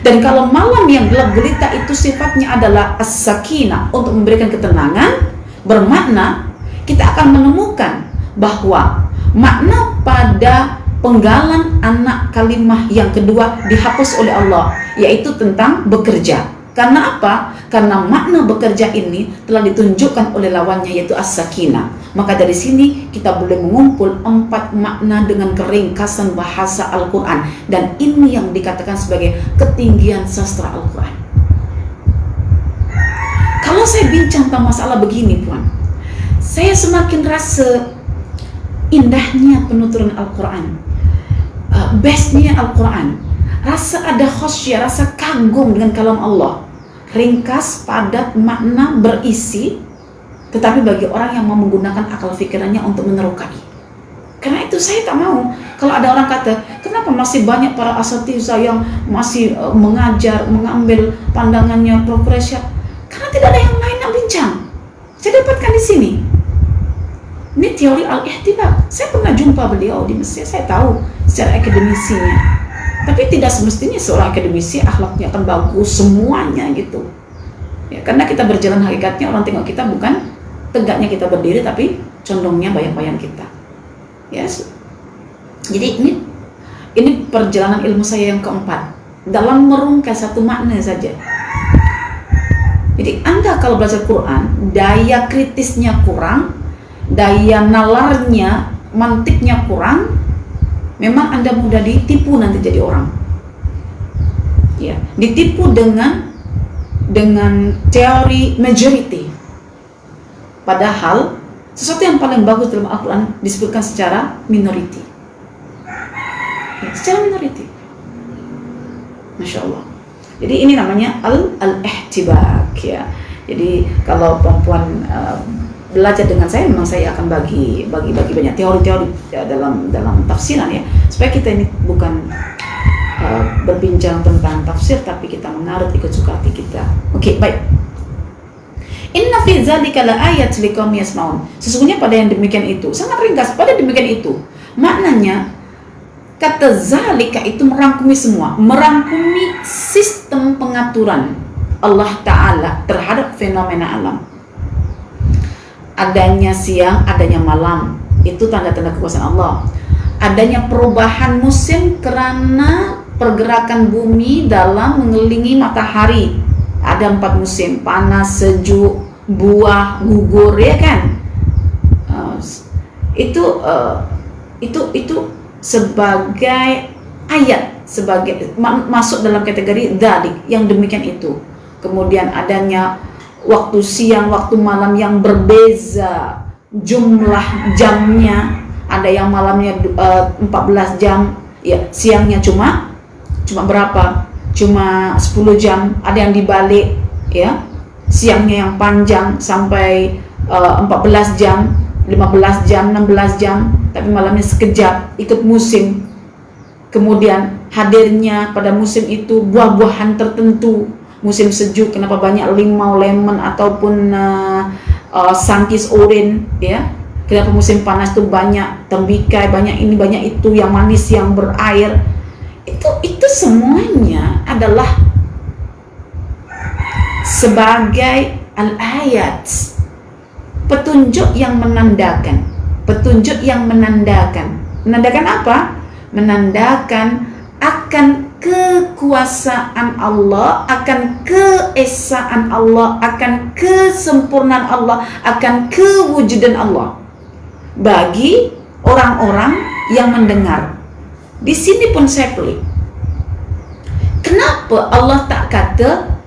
Dan kalau malam yang gelap gulita itu sifatnya adalah as-sakinah, untuk memberikan ketenangan, bermakna kita akan menemukan bahwa makna pada penggalan anak kalimah yang kedua dihapus oleh Allah, yaitu tentang bekerja. Karena apa? Karena makna bekerja ini telah ditunjukkan oleh lawannya, yaitu as-sakinah. Maka dari sini kita boleh mengumpul 4 makna dengan keringkasan bahasa Al-Quran, dan ini yang dikatakan sebagai ketinggian sastra Al-Quran. Kalau saya bincang tentang masalah begini, Puan, saya semakin rasa indahnya penuturan Al-Quran, bestnya Al-Quran, rasa ada khasyah, rasa kagum dengan kalam Allah, ringkas, padat, makna, berisi, tetapi bagi orang yang mau menggunakan akal pikirannya untuk menerokai. Karena itu saya tak mau kalau ada orang kata, kenapa masih banyak para asatidzah yang masih mengajar, mengambil pandangannya progresif? Karena tidak ada yang lain yang bincang. Saya dapatkan di sini. Ini teori al-ihtibak. Saya pernah jumpa beliau di Mesir, saya tahu secara akademisinya. Tapi tidak semestinya seorang akademisi akhlaknya akan bagus semuanya gitu. Ya, karena kita berjalan hakikatnya, orang tengok kita bukan tegaknya kita berdiri, tapi condongnya bayang-bayang kita. Yes. Jadi ini perjalanan ilmu saya yang keempat dalam merungkai satu makna saja. Jadi Anda kalau belajar Quran, daya kritisnya kurang, daya nalarnya, mantiknya kurang, memang Anda mudah ditipu nanti jadi orang. Ya, ditipu dengan teori majority. Padahal sesuatu yang paling bagus dalam Al-Quran disebutkan secara minority. Ya, secara minority. Masya Allah. Jadi ini namanya al-ihtibak, ya. Jadi kalau perempuan belajar dengan saya, memang saya akan bagi banyak teori-teori ya, dalam tafsiran, ya, supaya kita ini bukan berbincang tentang tafsir, tapi kita mengarut ikut suka hati kita. Oke, baik. Inna fi dzalika laayat liqaumin yasmaun. Sesungguhnya pada yang demikian itu, sangat ringkas, pada demikian itu, maknanya kata zalika itu merangkumi semua, merangkumi sistem pengaturan Allah Ta'ala terhadap fenomena alam. Adanya siang, adanya malam, itu tanda-tanda kekuasaan Allah. Adanya perubahan musim karena pergerakan bumi dalam mengelilingi matahari. Ada 4 musim, panas, sejuk, buah, gugur, ya kan? Itu sebagai ayat, sebagai masuk dalam kategori dzalik, yang demikian itu. Kemudian adanya waktu siang, waktu malam yang berbeza jumlah jamnya, ada yang malamnya 14 jam, ya, siangnya cuma cuma berapa? Cuma 10 jam, ada yang dibalik ya. Siangnya yang panjang sampai 14 jam, 15 jam, 16 jam, tapi malamnya sekejap, ikut musim. Kemudian hadirnya pada musim itu buah-buahan tertentu. Musim sejuk, kenapa banyak limau, lemon ataupun sangkis oren ya. Kenapa musim panas itu banyak tembikai, banyak ini, banyak itu, yang manis, yang berair. Itu semuanya adalah sebagai al-ayat, petunjuk yang menandakan. Menandakan apa? Menandakan akan kekuasaan Allah, akan keesaan Allah, akan kesempurnaan Allah, akan kewujudan Allah bagi orang-orang yang mendengar. Di sini pun saya pelik. Kenapa Allah tak kata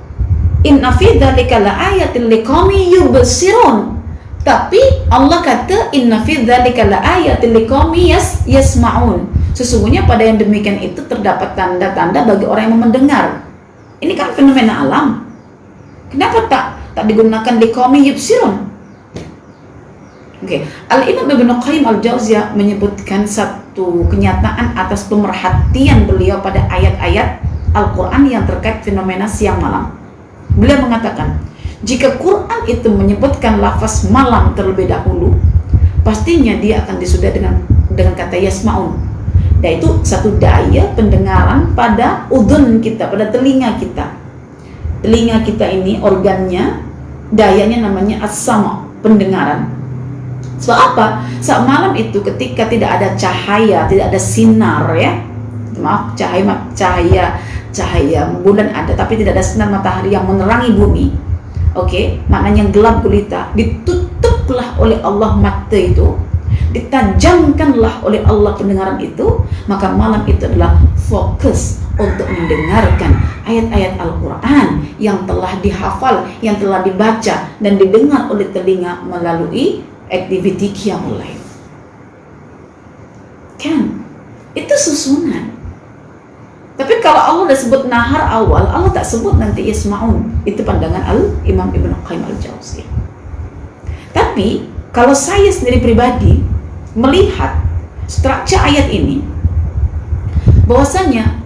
inna fi dzalika laayatin liqaumin yubsirun, tapi Allah kata inna fi dzalika laayatin liqaumin yasma'un. Sesungguhnya pada yang demikian itu terdapat tanda-tanda bagi orang yang mendengar. Ini kan fenomena alam. Kenapa tak digunakan liqaumin yubsirun? Oke, Al-Imam Ibnu Qayyim Al-Jauziyah menyebutkan satu kenyataan atas pemerhatian beliau pada ayat-ayat Al-Quran yang terkait fenomena siang malam. Beliau mengatakan, jika Quran itu menyebutkan lafaz malam terlebih dahulu, pastinya dia akan disudah dengan kata yasmaun. Dan itu satu daya pendengaran pada udhun kita, pada telinga kita. Telinga kita ini organnya, dayanya namanya as-sama, pendengaran. Sebab apa? Saat malam itu ketika tidak ada cahaya, tidak ada sinar ya. Maaf, cahaya bulan ada tapi tidak ada sinar matahari yang menerangi bumi. Oke, maknanya gelap gulita. Ditutuplah oleh Allah mata itu, ditajamkanlah oleh Allah pendengaran itu, maka malam itu adalah fokus untuk mendengarkan ayat-ayat Al-Quran yang telah dihafal, yang telah dibaca dan didengar oleh telinga melalui aktiviti qiyamul lail. Kan? Itu susunan. Tapi kalau Allah sudah sebut nahar awal, Allah tak sebut nanti yasma'un. Itu pandangan Al-Imam Ibnu Qayyim Al-Jauziyah. Tapi kalau saya sendiri pribadi melihat struktur ayat ini, bahwasanya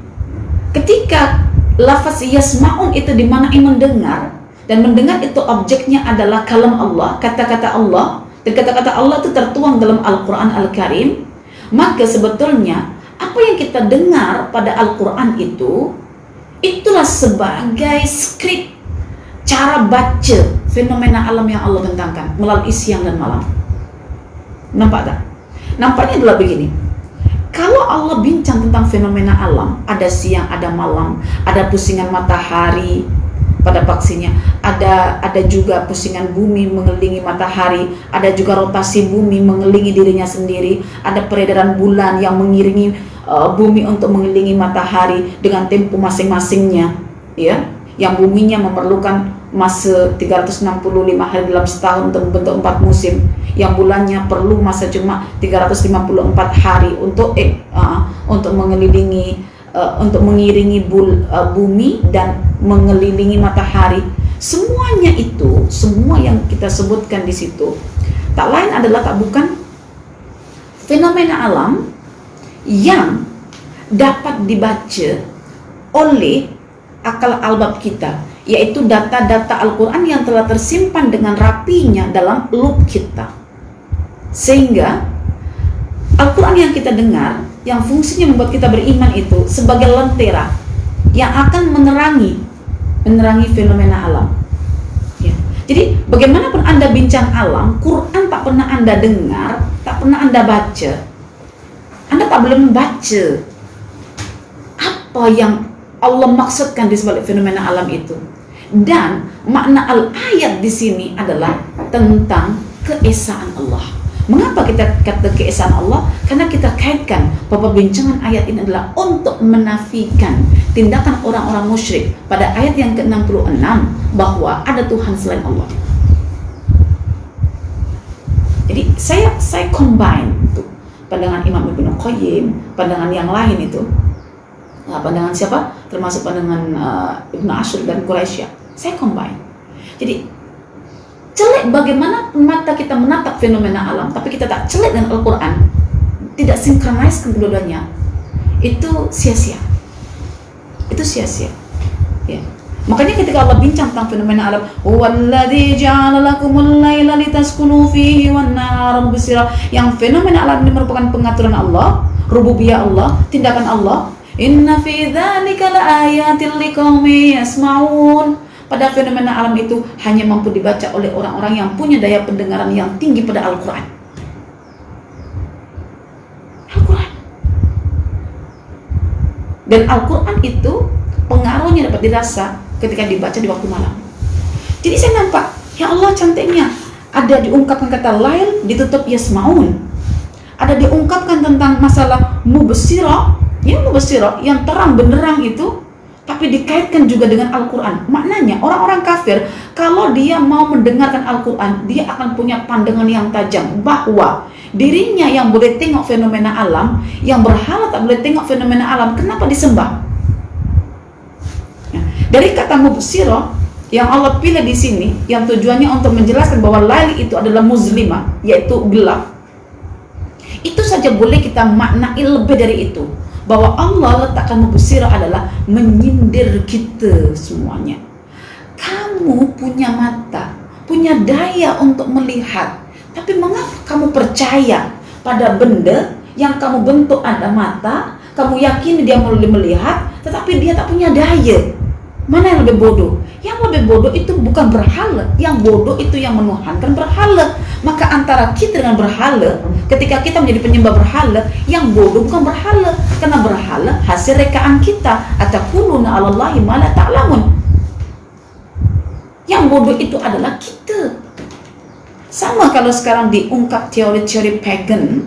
ketika lafaz yasma'un itu dimaknai mendengar, dan mendengar itu objeknya adalah kalam Allah, kata-kata Allah, dan kata-kata Allah itu tertuang dalam Al-Quran Al-Karim, maka sebetulnya apa yang kita dengar pada Al-Quran itu, itulah sebagai skrip cara baca fenomena alam yang Allah bentangkan melalui siang dan malam. Nampak tak? Nampaknya adalah begini. Kalau Allah bincang tentang fenomena alam, ada siang, ada malam, ada pusingan matahari pada paksinya, ada juga pusingan bumi mengelilingi matahari, ada juga rotasi bumi mengelilingi dirinya sendiri, ada peredaran bulan yang mengiringi bumi untuk mengelilingi matahari dengan tempo masing-masingnya, ya, yang buminya memerlukan masa 365 hari dalam setahun untuk membentuk 4 musim, yang bulannya perlu masa cuma 354 hari untuk mengelilingi untuk mengiringi bumi dan mengelilingi matahari. Semuanya itu, semua yang kita sebutkan di situ, tak lain adalah tak bukan fenomena alam yang dapat dibaca oleh akal albab kita, yaitu data-data Al-Quran yang telah tersimpan dengan rapinya dalam loop kita. Sehingga Al-Quran yang kita dengar, yang fungsinya membuat kita beriman itu sebagai lentera yang akan menerangi fenomena alam. Ya. Jadi bagaimanapun Anda bincang alam, Quran tak pernah Anda dengar, tak pernah Anda baca. Anda tak boleh membaca apa yang Allah maksudkan di sebalik fenomena alam itu. Dan makna al-ayat di sini adalah tentang keesaan Allah. Mengapa kita kata keesaan Allah? Karena kita kaitkan bahwa perbincangan ayat ini adalah untuk menafikan tindakan orang-orang musyrik pada ayat yang ke-66 bahwa ada Tuhan selain Allah. Jadi saya combine tuh pandangan Imam Ibnu Qayyim, pandangan yang lain itu. Pandangan siapa? Termasuk pandangan Ibnu Ashur dan Quraisy. Saya combine. Jadi jelek bagaimana mata kita menatap fenomena alam, tapi kita tak jelek dengan Al-Quran, tidak sinkroniskan kedua-duanya, itu sia-sia. Itu sia-sia. Ya. Makanya ketika Allah bincang tentang fenomena alam, "Huwallazi ja'ala lakumul laila litaskunu fihi wan nahara mubsira," yang fenomena alam ini merupakan pengaturan Allah, rububiyah Allah, tindakan Allah. "Inna fi dzalika laayatil liqaumin yasma'un." Pada fenomena alam itu hanya mampu dibaca oleh orang-orang yang punya daya pendengaran yang tinggi pada Al-Quran. Al-Quran. Dan Al-Quran itu pengaruhnya dapat dirasa ketika dibaca di waktu malam. Jadi saya nampak, ya Allah cantiknya. Ada diungkapkan kata lail, ditutup yasmaun. Ada diungkapkan tentang masalah mubsira, yang terang benderang itu, tapi dikaitkan juga dengan Al-Quran. Maknanya orang-orang kafir, kalau dia mau mendengarkan Al-Quran, dia akan punya pandangan yang tajam bahwa dirinya yang boleh tengok fenomena alam, yang berhala tak boleh tengok fenomena alam. Kenapa disembah? Dari kata mubsirah yang Allah pilih di sini, yang tujuannya untuk menjelaskan bahwa lail itu adalah muzlimah, yaitu gelap. Itu saja boleh kita maknai lebih dari itu, bahwa Allah letakkan mubsirah adalah menyindir kita semuanya. Kamu punya mata, punya daya untuk melihat, tapi mengapa kamu percaya pada benda yang kamu bentuk ada mata, kamu yakin dia boleh melihat, tetapi dia tak punya daya? Mana yang lebih bodoh? Yang lebih bodoh itu bukan berhala, yang bodoh itu yang menuhankan berhala. Maka antara kita dengan berhala, ketika kita menjadi penyembah berhala, yang bodoh bukan berhala, karena berhala hasil rekaan kita. Ataquluna 'alallahi ma la ta'lamun. Yang bodoh itu adalah kita. Sama kalau sekarang diungkap teori-teori pagan,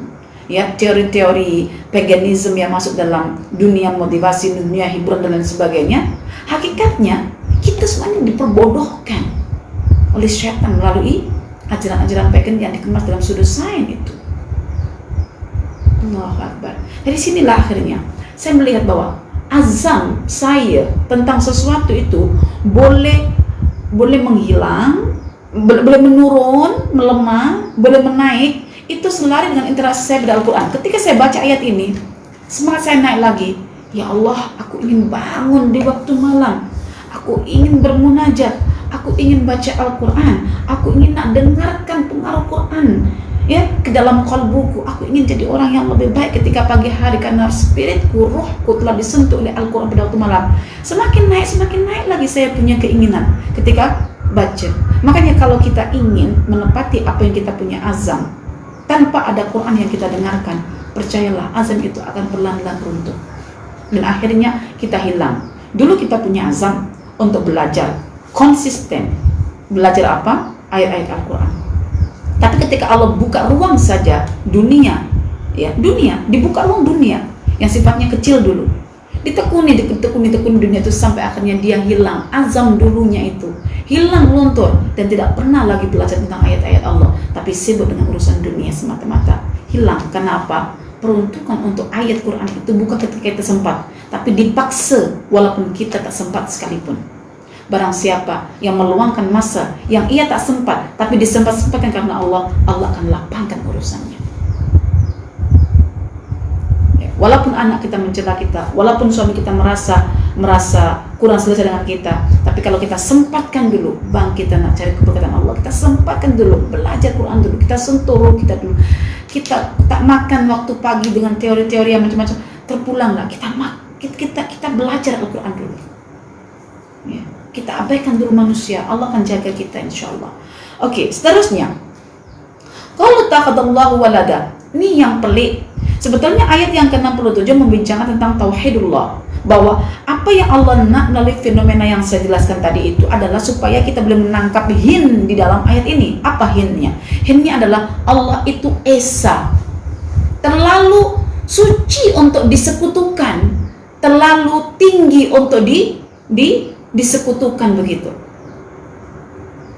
ya, teori-teori paganism yang masuk dalam dunia motivasi, dunia hiburan dan lain sebagainya. Hakikatnya kita semuanya diperbodohkan oleh syaitan melalui ajaran-ajaran pagan yang dikemas dalam sudut sains itu. Allahu Akbar. Dari sinilah akhirnya saya melihat bahwa azam saya tentang sesuatu itu boleh menghilang, boleh menurun, melemah, boleh menaik. Itu selari dengan interaksi saya pada Al-Quran. Ketika saya baca ayat ini, semangat saya naik lagi. Ya Allah, aku ingin bangun di waktu malam. Aku ingin bermunajat. Aku ingin baca Al-Quran. Aku ingin nak dengarkan pengaruh Quran, ya, ke dalam kalbuku. Aku ingin jadi orang yang lebih baik ketika pagi hari, karena spiritku, ruhku telah disentuh oleh Al-Quran pada waktu malam. Semakin naik lagi saya punya keinginan ketika baca. Makanya kalau kita ingin menepati apa yang kita punya azam, tanpa ada Quran yang kita dengarkan, percayalah azam itu akan perlahan-lahan runtuh. Dan akhirnya kita hilang. Dulu kita punya azam untuk belajar, konsisten. Belajar apa? Ayat-ayat Al-Quran. Tapi ketika Allah buka ruang saja, dunia, dibuka ruang dunia yang sifatnya kecil dulu. Ditekuni dunia itu sampai akhirnya dia hilang. Azam dulunya itu hilang, luntur, dan tidak pernah lagi belajar tentang ayat-ayat Allah, tapi sibuk dengan urusan dunia semata-mata. Hilang. Kenapa? Peruntukan untuk ayat Quran itu bukan ketika kita sempat, tapi dipaksa walaupun kita tak sempat sekalipun. Barang siapa yang meluangkan masa yang ia tak sempat, tapi disempat-sempatkan karena Allah, Allah akan lapangkan urusannya. Walaupun anak kita mencela kita, walaupun suami kita merasa kurang selesai dengan kita, tapi kalau kita sempatkan dulu, kita nak cari keberkatan Allah, kita sempatkan dulu, belajar Quran dulu, kita sentuh roh kita dulu. Kita tak makan waktu pagi dengan teori-teori yang macam-macam, terpulanglah kita belajar Al-Quran dulu. Ya, kita abaikan dulu manusia, Allah akan jaga kita insyaallah. Oke, seterusnya. Qalu takhadallahu walada. Ini yang pelik. Sebetulnya ayat yang ke-67 membincangkan tentang tauhidullah, bahwa apa yang Allah nak melalui fenomena yang saya jelaskan tadi itu adalah supaya kita boleh menangkap hin di dalam ayat ini. Apa hinnya? Hinnya adalah Allah itu esa, terlalu suci untuk disekutukan, terlalu tinggi untuk disekutukan begitu.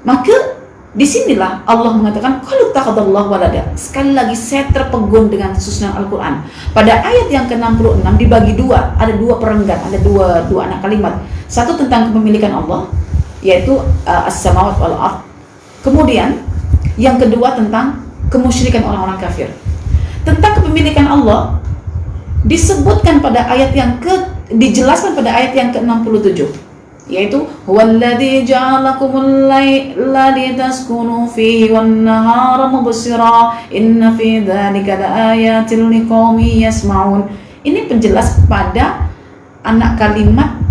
Maka Disinilah Allah mengatakan qalu takhadallahu walada. Sekali lagi saya terpegun dengan susunan Al-Quran. Pada ayat yang ke-66 dibagi dua, ada dua perenggan, ada dua anak kalimat. Satu tentang kepemilikan Allah, yaitu as-samawat wal ard. Kemudian yang kedua tentang kemusyrikan orang-orang kafir. Tentang kepemilikan Allah disebutkan pada ayat dijelaskan pada ayat yang ke-67, yaitu huwallazi ja'alakumul laila litaskunu fihi wan nahara mubsira inna fi dzalika laayatil liqaumin yasma'un. Ini penjelas pada anak kalimat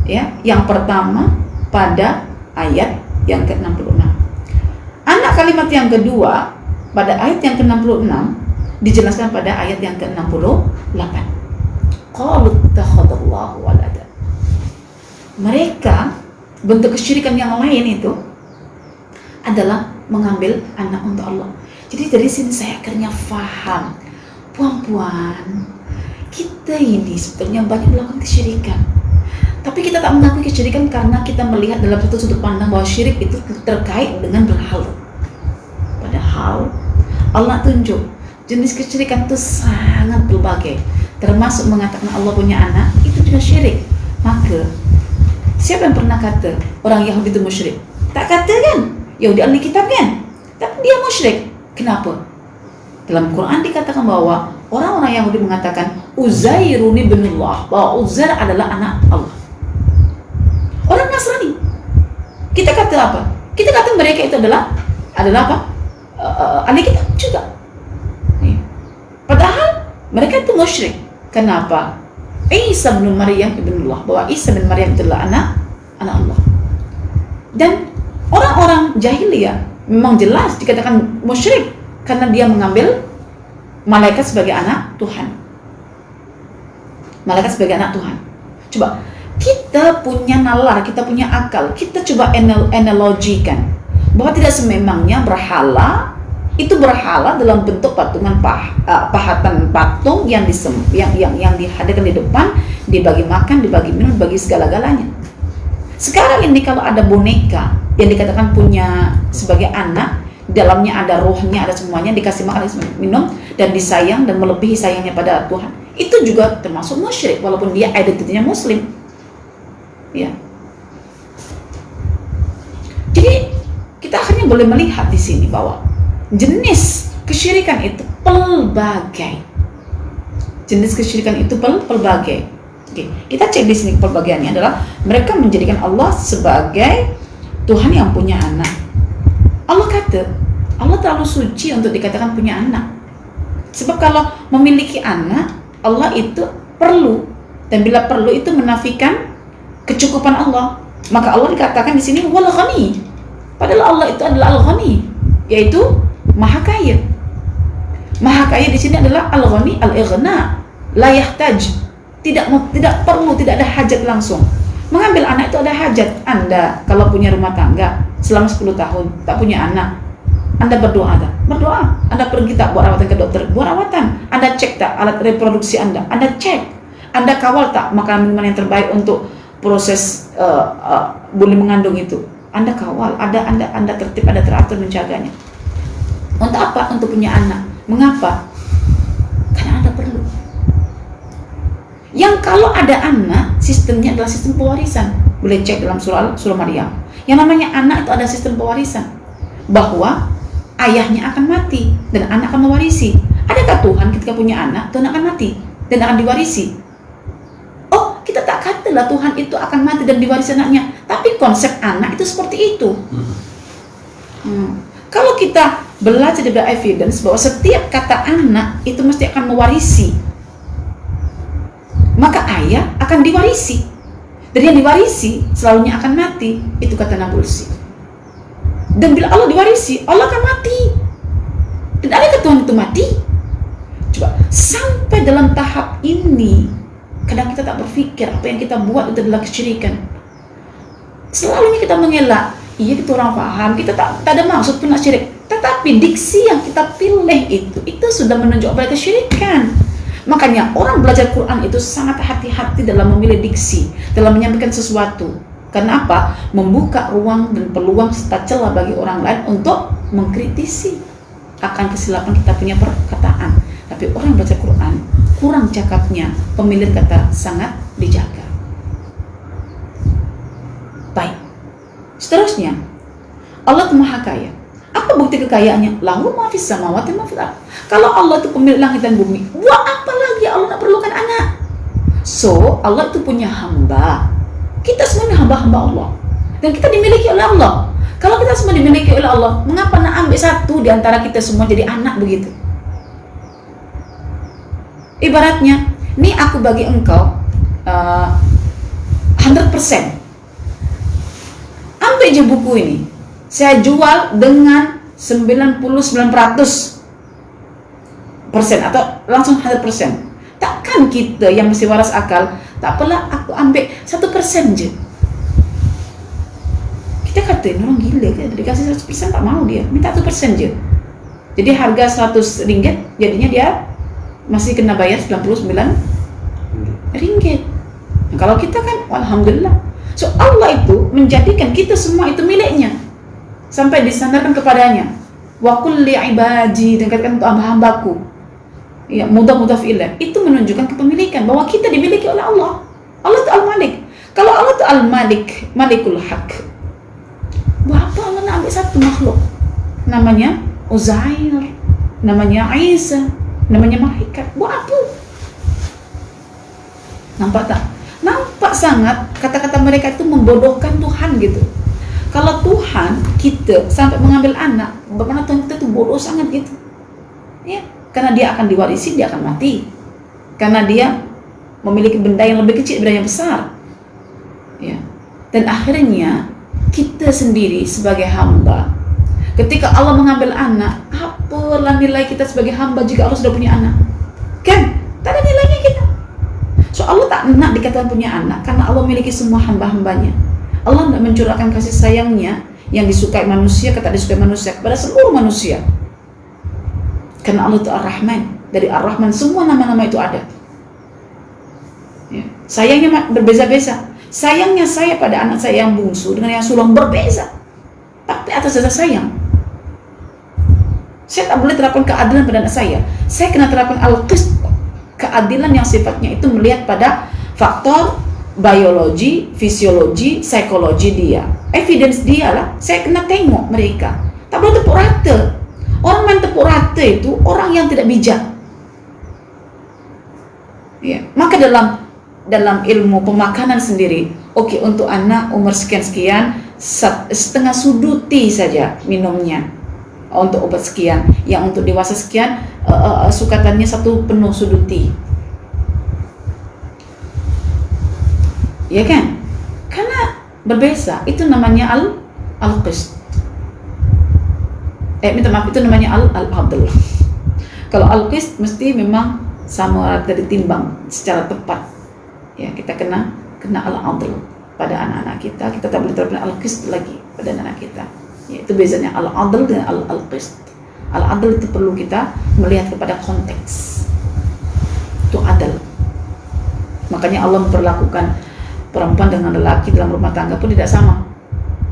ya, yang pertama pada ayat yang ke-66. Anak kalimat yang kedua pada ayat yang ke-66 dijelaskan pada ayat yang ke-68. Qalu takhadallahu walada. Mereka bentuk kesyirikan yang lain itu adalah mengambil anak untuk Allah. Jadi dari sini saya akhirnya faham, puan-puan, kita ini sebetulnya banyak melakukan kesyirikan. Tapi kita tak mengakui kesyirikan karena kita melihat dalam satu sudut pandang bahwa syirik itu terkait dengan berhala. Padahal Allah tunjuk jenis kesyirikan itu sangat berbagai, termasuk mengatakan Allah punya anak, itu juga syirik. Maka siapa yang pernah kata orang Yahudi itu musyrik? Tak kata kan? Yahudi ahli kitab kan? Tapi dia musyrik. Kenapa? Dalam Quran dikatakan bahwa orang-orang Yahudi mengatakan Uzairun ibnullah, bahwa Uzair adalah anak Allah. Orang Nasrani, kita kata apa? Kita kata mereka itu adalah apa? Ahli kitab juga. Padahal mereka itu musyrik. Kenapa? Isa bin Maryam ibnullah, bahwa Isa bin Maryam itu adalah anak Allah. Dan orang-orang jahiliyah memang jelas dikatakan musyrik karena dia mengambil malaikat sebagai anak Tuhan. Malaikat sebagai anak Tuhan. Coba kita punya nalar, kita punya akal, kita coba analogikan bahwa tidak sememangnya berhala itu berhala dalam bentuk patungan pahatan patung yang dihadirkan di depan, dibagi makan, dibagi minum, dibagi segala-galanya. Sekarang ini kalau ada boneka yang dikatakan punya sebagai anak, dalamnya ada rohnya, ada semuanya, dikasih makan, dikasih minum, dan disayang dan melebihi sayangnya pada Tuhan, itu juga termasuk musyrik walaupun dia identitinya muslim. Ya. Jadi kita akhirnya boleh melihat di sini bahwa jenis kesyirikan itu pelbagai. Jenis kesyirikan itu pelbagai. Oke, kita cek di sini pelbagaiannya adalah mereka menjadikan Allah sebagai Tuhan yang punya anak. Allah kata, Allah terlalu suci untuk dikatakan punya anak. Sebab kalau memiliki anak, Allah itu perlu, dan bila perlu itu menafikan kecukupan Allah. Maka Allah dikatakan di sini wal ghani. Padahal Allah itu adalah al-ghani, yaitu Maha kaya. Maha kaya di sini adalah al-ghani, al-ighna, la yahtaj. Tidak perlu, tidak ada hajat langsung. Mengambil anak itu ada hajat. Anda kalau punya rumah tangga selama 10 tahun tak punya anak, Anda berdoa tak? Berdoa. Anda pergi tak buat rawatan ke dokter? Buat rawatan. Anda cek tak alat reproduksi Anda? Anda cek. Anda kawal tak makanan minuman yang terbaik untuk proses boleh mengandung itu? Anda kawal. Anda tertib, Anda teratur menjaganya. Untuk apa? Untuk punya anak. Mengapa? Karena Anda perlu. Yang kalau ada anak, sistemnya adalah sistem pewarisan. Boleh cek dalam surah Maryam. Yang namanya anak itu ada sistem pewarisan. Bahwa ayahnya akan mati dan anak akan mewarisi. Adakah Tuhan ketika punya anak, Tuhan akan mati dan akan diwarisi? Oh, kita tak katalah Tuhan itu akan mati dan diwarisi anaknya. Tapi konsep anak itu seperti itu. Kalau kita belajar dari evidence bahwa setiap kata anak itu mesti akan mewarisi, maka ayah akan diwarisi. Dan yang diwarisi selalunya akan mati. Itu kata Nabulsi. Dan bila Allah diwarisi, Allah akan mati. Dan adakah Tuhan itu mati? Coba, sampai dalam tahap ini kadang kita tak berpikir apa yang kita buat itu adalah kesyirikan. Selalunya kita mengelak. Iya, kita orang paham, kita tak ada maksud pun nak syirik. Tetapi diksi yang kita pilih itu sudah menunjuk pada kesyirikan. Makanya orang belajar Quran itu sangat hati-hati dalam memilih diksi, dalam menyampaikan sesuatu. Karena apa? Membuka ruang dan peluang serta celah bagi orang lain untuk mengkritisi akan kesilapan kita punya perkataan. Tapi orang baca Quran kurang cakapnya, pemilihan kata sangat dijaga. Baik. Seterusnya, Allah itu Maha Kaya. Apa bukti kekayaannya? Lahu ma fis samawati ma fil ardh. Kalau Allah itu pemilik langit dan bumi, buat apa lagi Allah nak perlukan anak? So, Allah itu punya hamba. Kita semuanya hamba-hamba Allah. Dan kita dimiliki oleh Allah. Kalau kita semua dimiliki oleh Allah, mengapa nak ambil satu di antara kita semua jadi anak begitu? Ibaratnya, ini aku bagi engkau 100%. Ambil je buku ini. Saya jual dengan 99% atau langsung 100%. Takkan kita yang masih waras akal, tak apalah aku ambil 1% je. Kita kata orang gila kan, dikasih 100% tak mau dia, minta 1% je. Jadi harga 100 ringgit, jadinya dia masih kena bayar 99 ringgit. Nah, kalau kita kan, alhamdulillah. So Allah itu menjadikan kita semua itu miliknya, sampai disandarkan kepadanya. Wa qul li ibadi, dan katakan untuk hamba-hambaku. Ya, mudhaf ilaih. Itu menunjukkan kepemilikan bahwa kita dimiliki oleh Allah. Allah itu Al-Malik. Kalau Allah itu Al-Malik, Malikul Haq, buat apa Allah nak ambil satu makhluk? Namanya Uzair, namanya Isa, namanya malaikat. Buat apa? Nampak tak? Nampak sangat kata-kata mereka itu membodohkan Tuhan gitu. Kalau Tuhan kita sampai mengambil anak, bagaimana Tuhan kita itu bodoh sangat gitu. Ya, karena dia akan diwarisi, dia akan mati. Karena dia memiliki benda yang lebih kecil, benda yang besar. Ya. Dan akhirnya kita sendiri sebagai hamba, ketika Allah mengambil anak, apalah nilai kita sebagai hamba jika Allah sudah punya anak? Kan? Tak ada nilainya kita. So Allah tak nak dikatakan punya anak karena Allah memiliki semua hamba-hambanya. Allah tidak mencurahkan kasih sayangnya yang disukai manusia, kata disukai manusia, kepada seluruh manusia. Karena Allah itu Ar-Rahman. Dari Ar-Rahman semua nama-nama itu ada. Ya. Sayangnya berbeza-beza. Sayangnya saya pada anak saya yang bungsu dengan yang sulung berbeza. Tapi atas dasar sayang. Saya tak boleh terapkan keadilan pada anak saya. Saya kena terapkan al-qist, keadilan yang sifatnya itu melihat pada faktor biologi, fisiologi, psikologi dia. Evidence dia lah. Saya kena tengok mereka. Tak boleh tepuk rata. Orang main tepuk rata itu orang yang tidak bijak. Ya, maka dalam ilmu pemakanan sendiri, oke, untuk anak umur sekian-sekian, setengah suduti saja minumnya untuk obat sekian. Yang untuk dewasa sekian, sukatannya satu penuh suduti. Ya kan? Karena berbeza. Itu namanya al-qist. Minta maaf, itu namanya al-adl. Kalau al-qist mesti memang sama rata ditimbang secara tepat. Ya, kita kena al-adl pada anak-anak kita. Kita tak boleh terapkan al-qist lagi pada anak-anak kita. Ya, itu bezanya al-adl dengan al-qist. Al-adl itu perlu kita melihat kepada konteks. Itu adil. Makanya Allah memperlakukan perempuan dengan lelaki dalam rumah tangga pun tidak sama.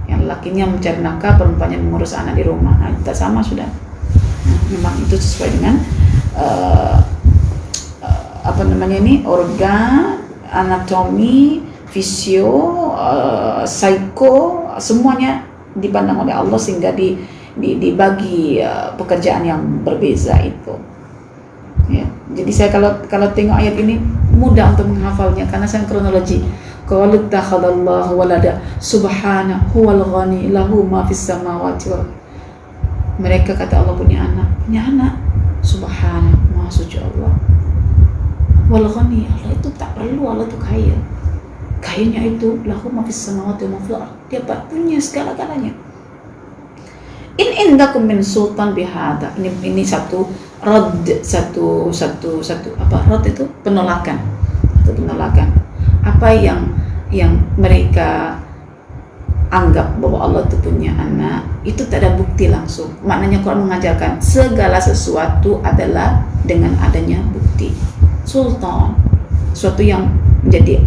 Yang lakinya mencari nafkah, perempuannya mengurus anak di rumah. Nah, tidak sama sudah. Nah, memang itu sesuai dengan organ, anatomi, fisio, psiko, semuanya dipandang oleh Allah sehingga dibagi pekerjaan yang berbeza itu. Ya, jadi saya kalau tengok ayat ini mudah untuk menghafalnya karena saya kronologi. Qalu takhadallahu walada subhanahu wal ghani lahu ma fis samawati wal. Mereka kata Allah punya anak. Subhanahu, maha suci Allah. Wal ghani, Allah itu tak perlu, Allah itu kaya. Kayanya itu lahu ma fis samawati wa ma fil ardh. Dia punya segala-galanya. In indakum min sultan bihada. Ini satu rad, satu apa? Rad itu penolakan. Satu penolakan. Apa yang mereka anggap bahwa Allah itu punya anak, itu tak ada bukti langsung. Maknanya Quran mengajarkan segala sesuatu adalah dengan adanya bukti. Sultan, suatu yang menjadi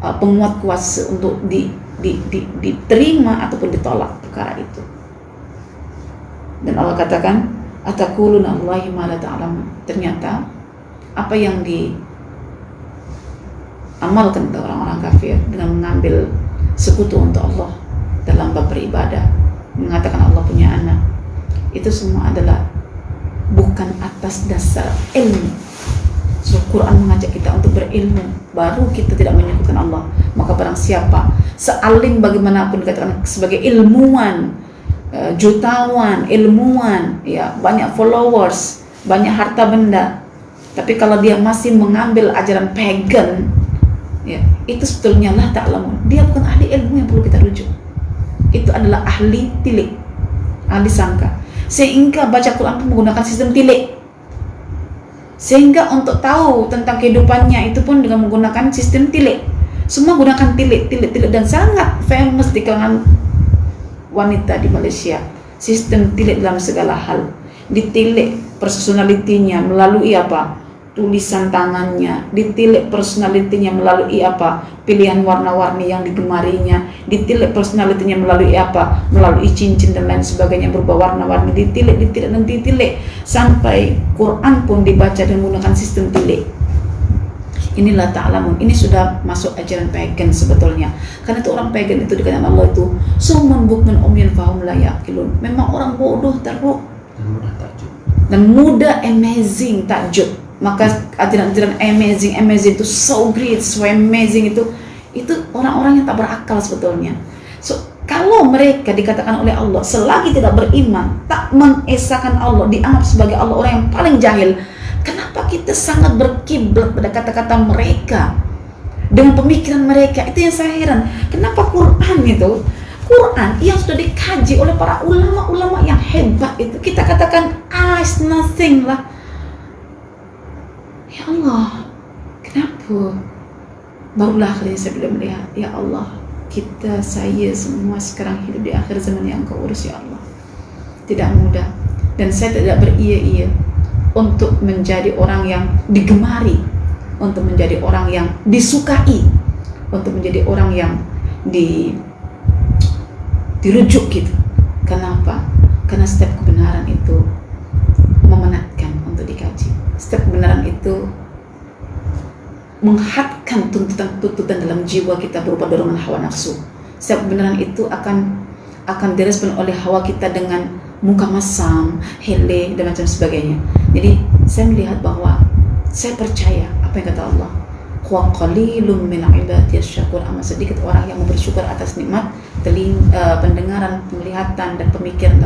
penguat kuasa untuk diterima ataupun ditolak perkara itu. Dan Allah katakan, ataquluna Allahi ma la ta'lamun. Ternyata apa yang diamalkan oleh orang-orang kafir dengan mengambil sekutu untuk Allah dalam bab beribadah, mengatakan Allah punya anak, itu semua adalah bukan atas dasar ilmu. So, Quran mengajak kita untuk berilmu, baru kita tidak menyekutukan Allah. Maka barang siapa sealim bagaimanapun dikatakan sebagai ilmuwan, jutawan, ilmuwan, ya, banyak followers, banyak harta benda, tapi kalau dia masih mengambil ajaran pagan, ya, itu sebetulnya lah ta'lamun. Dia bukan ahli ilmu yang perlu kita rujuk. Itu adalah ahli tilik, ahli sangka. Sehingga baca Quran pun menggunakan sistem tilik. Sehingga untuk tahu tentang kehidupannya itu pun dengan menggunakan sistem tilik. Semua gunakan tilik, dan sangat famous di kalangan wanita di Malaysia. Sistem tilik dalam segala hal. Ditilik personalitinya melalui apa? Tulisan tangannya. Ditilik personalitinya melalui apa? Pilihan warna-warni yang digemarinya. Ditilik personalitinya melalui apa? Melalui cincin dan lain sebagainya berubah warna-warni. Ditilik sampai Quran pun dibaca dan menggunakan sistem tilik. Inilah ta'lamun. Ini sudah masuk ajaran pagan sebetulnya. Karena itu orang pagan itu dikatakan Allah itu summun bukmun umyun fahum la yaqilun. Memang orang bodoh teruk dan mudah amazing takjub. Maka ajaran-ajaran amazing itu so great, so amazing itu orang-orang yang tak berakal sebetulnya. So kalau mereka dikatakan oleh Allah selagi tidak beriman, tak mengesahkan Allah, dianggap sebagai Allah, orang yang paling jahil. Kenapa kita sangat berkiblat pada kata-kata mereka dengan pemikiran mereka? Itu yang saya heran. Kenapa Quran yang sudah dikaji oleh para ulama-ulama yang hebat itu kita katakan it's nothing lah. Ya Allah, kenapa? Barulah akhirnya saya boleh melihat, ya Allah, saya semua sekarang hidup di akhir zaman yang Engkau urus, ya Allah. Tidak mudah, dan saya tidak beria-ia untuk menjadi orang yang digemari, untuk menjadi orang yang disukai, untuk menjadi orang yang dirujuk gitu. Kenapa? Karena setiap kebenaran itu memenatkan untuk dikaji. Setiap kebenaran itu menghadkan tuntutan dalam jiwa kita berupa dorongan hawa nafsu. Setiap kebenaran itu akan direspon oleh hawa kita dengan muka masam, hele, dan macam sebagainya. Jadi saya melihat bahwa saya percaya apa yang kata Allah, wa qalilum min ibadiyas syakur, amat sedikit orang yang bersyukur atas nikmat pendengaran, penglihatan, dan pemikiran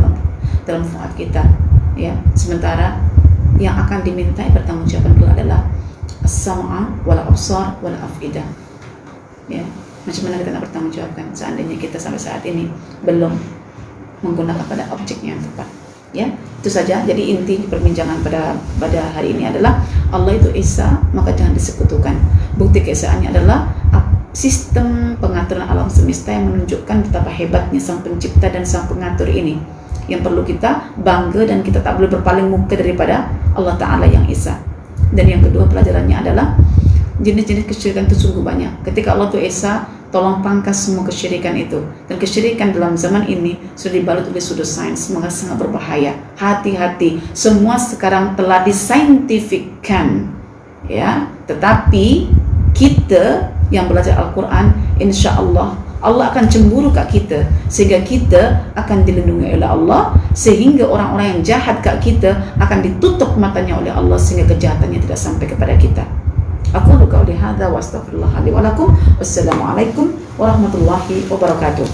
dalam fuad kita, ya. Sementara yang akan dimintai pertanggungjawaban itu adalah as-sam'a wal absar wal afidah, ya. Macam mana kita nak bertanggungjawabkan seandainya kita sampai saat ini belum menggunakan pada objeknya yang tepat, ya. Itu saja. Jadi inti perbincangan pada hari ini adalah Allah itu Esa, maka jangan disekutukan. Bukti keesaannya adalah sistem pengaturan alam semesta yang menunjukkan betapa hebatnya Sang Pencipta dan Sang Pengatur ini, yang perlu kita bangga, dan kita tak boleh berpaling muka daripada Allah Ta'ala yang Esa. Dan yang kedua pelajarannya adalah jenis-jenis kesyirikan itu sungguh banyak. Ketika Allah itu Esa, tolong pangkas semua kesyirikan itu. Dan kesyirikan dalam zaman ini sudah dibalut oleh sudut sains, maka sangat berbahaya. Hati-hati, semua sekarang telah disaintifikkan, ya. Tetapi kita yang belajar Al-Quran, insya Allah akan cemburu kat kita, sehingga kita akan dilindungi oleh Allah, sehingga orang-orang yang jahat kat kita akan ditutup matanya oleh Allah, sehingga kejahatannya tidak sampai kepada kita. Aku qauli hadza wa astaghfirullah li wa lakum. Wassalamualaikum warahmatullahi wabarakatuh.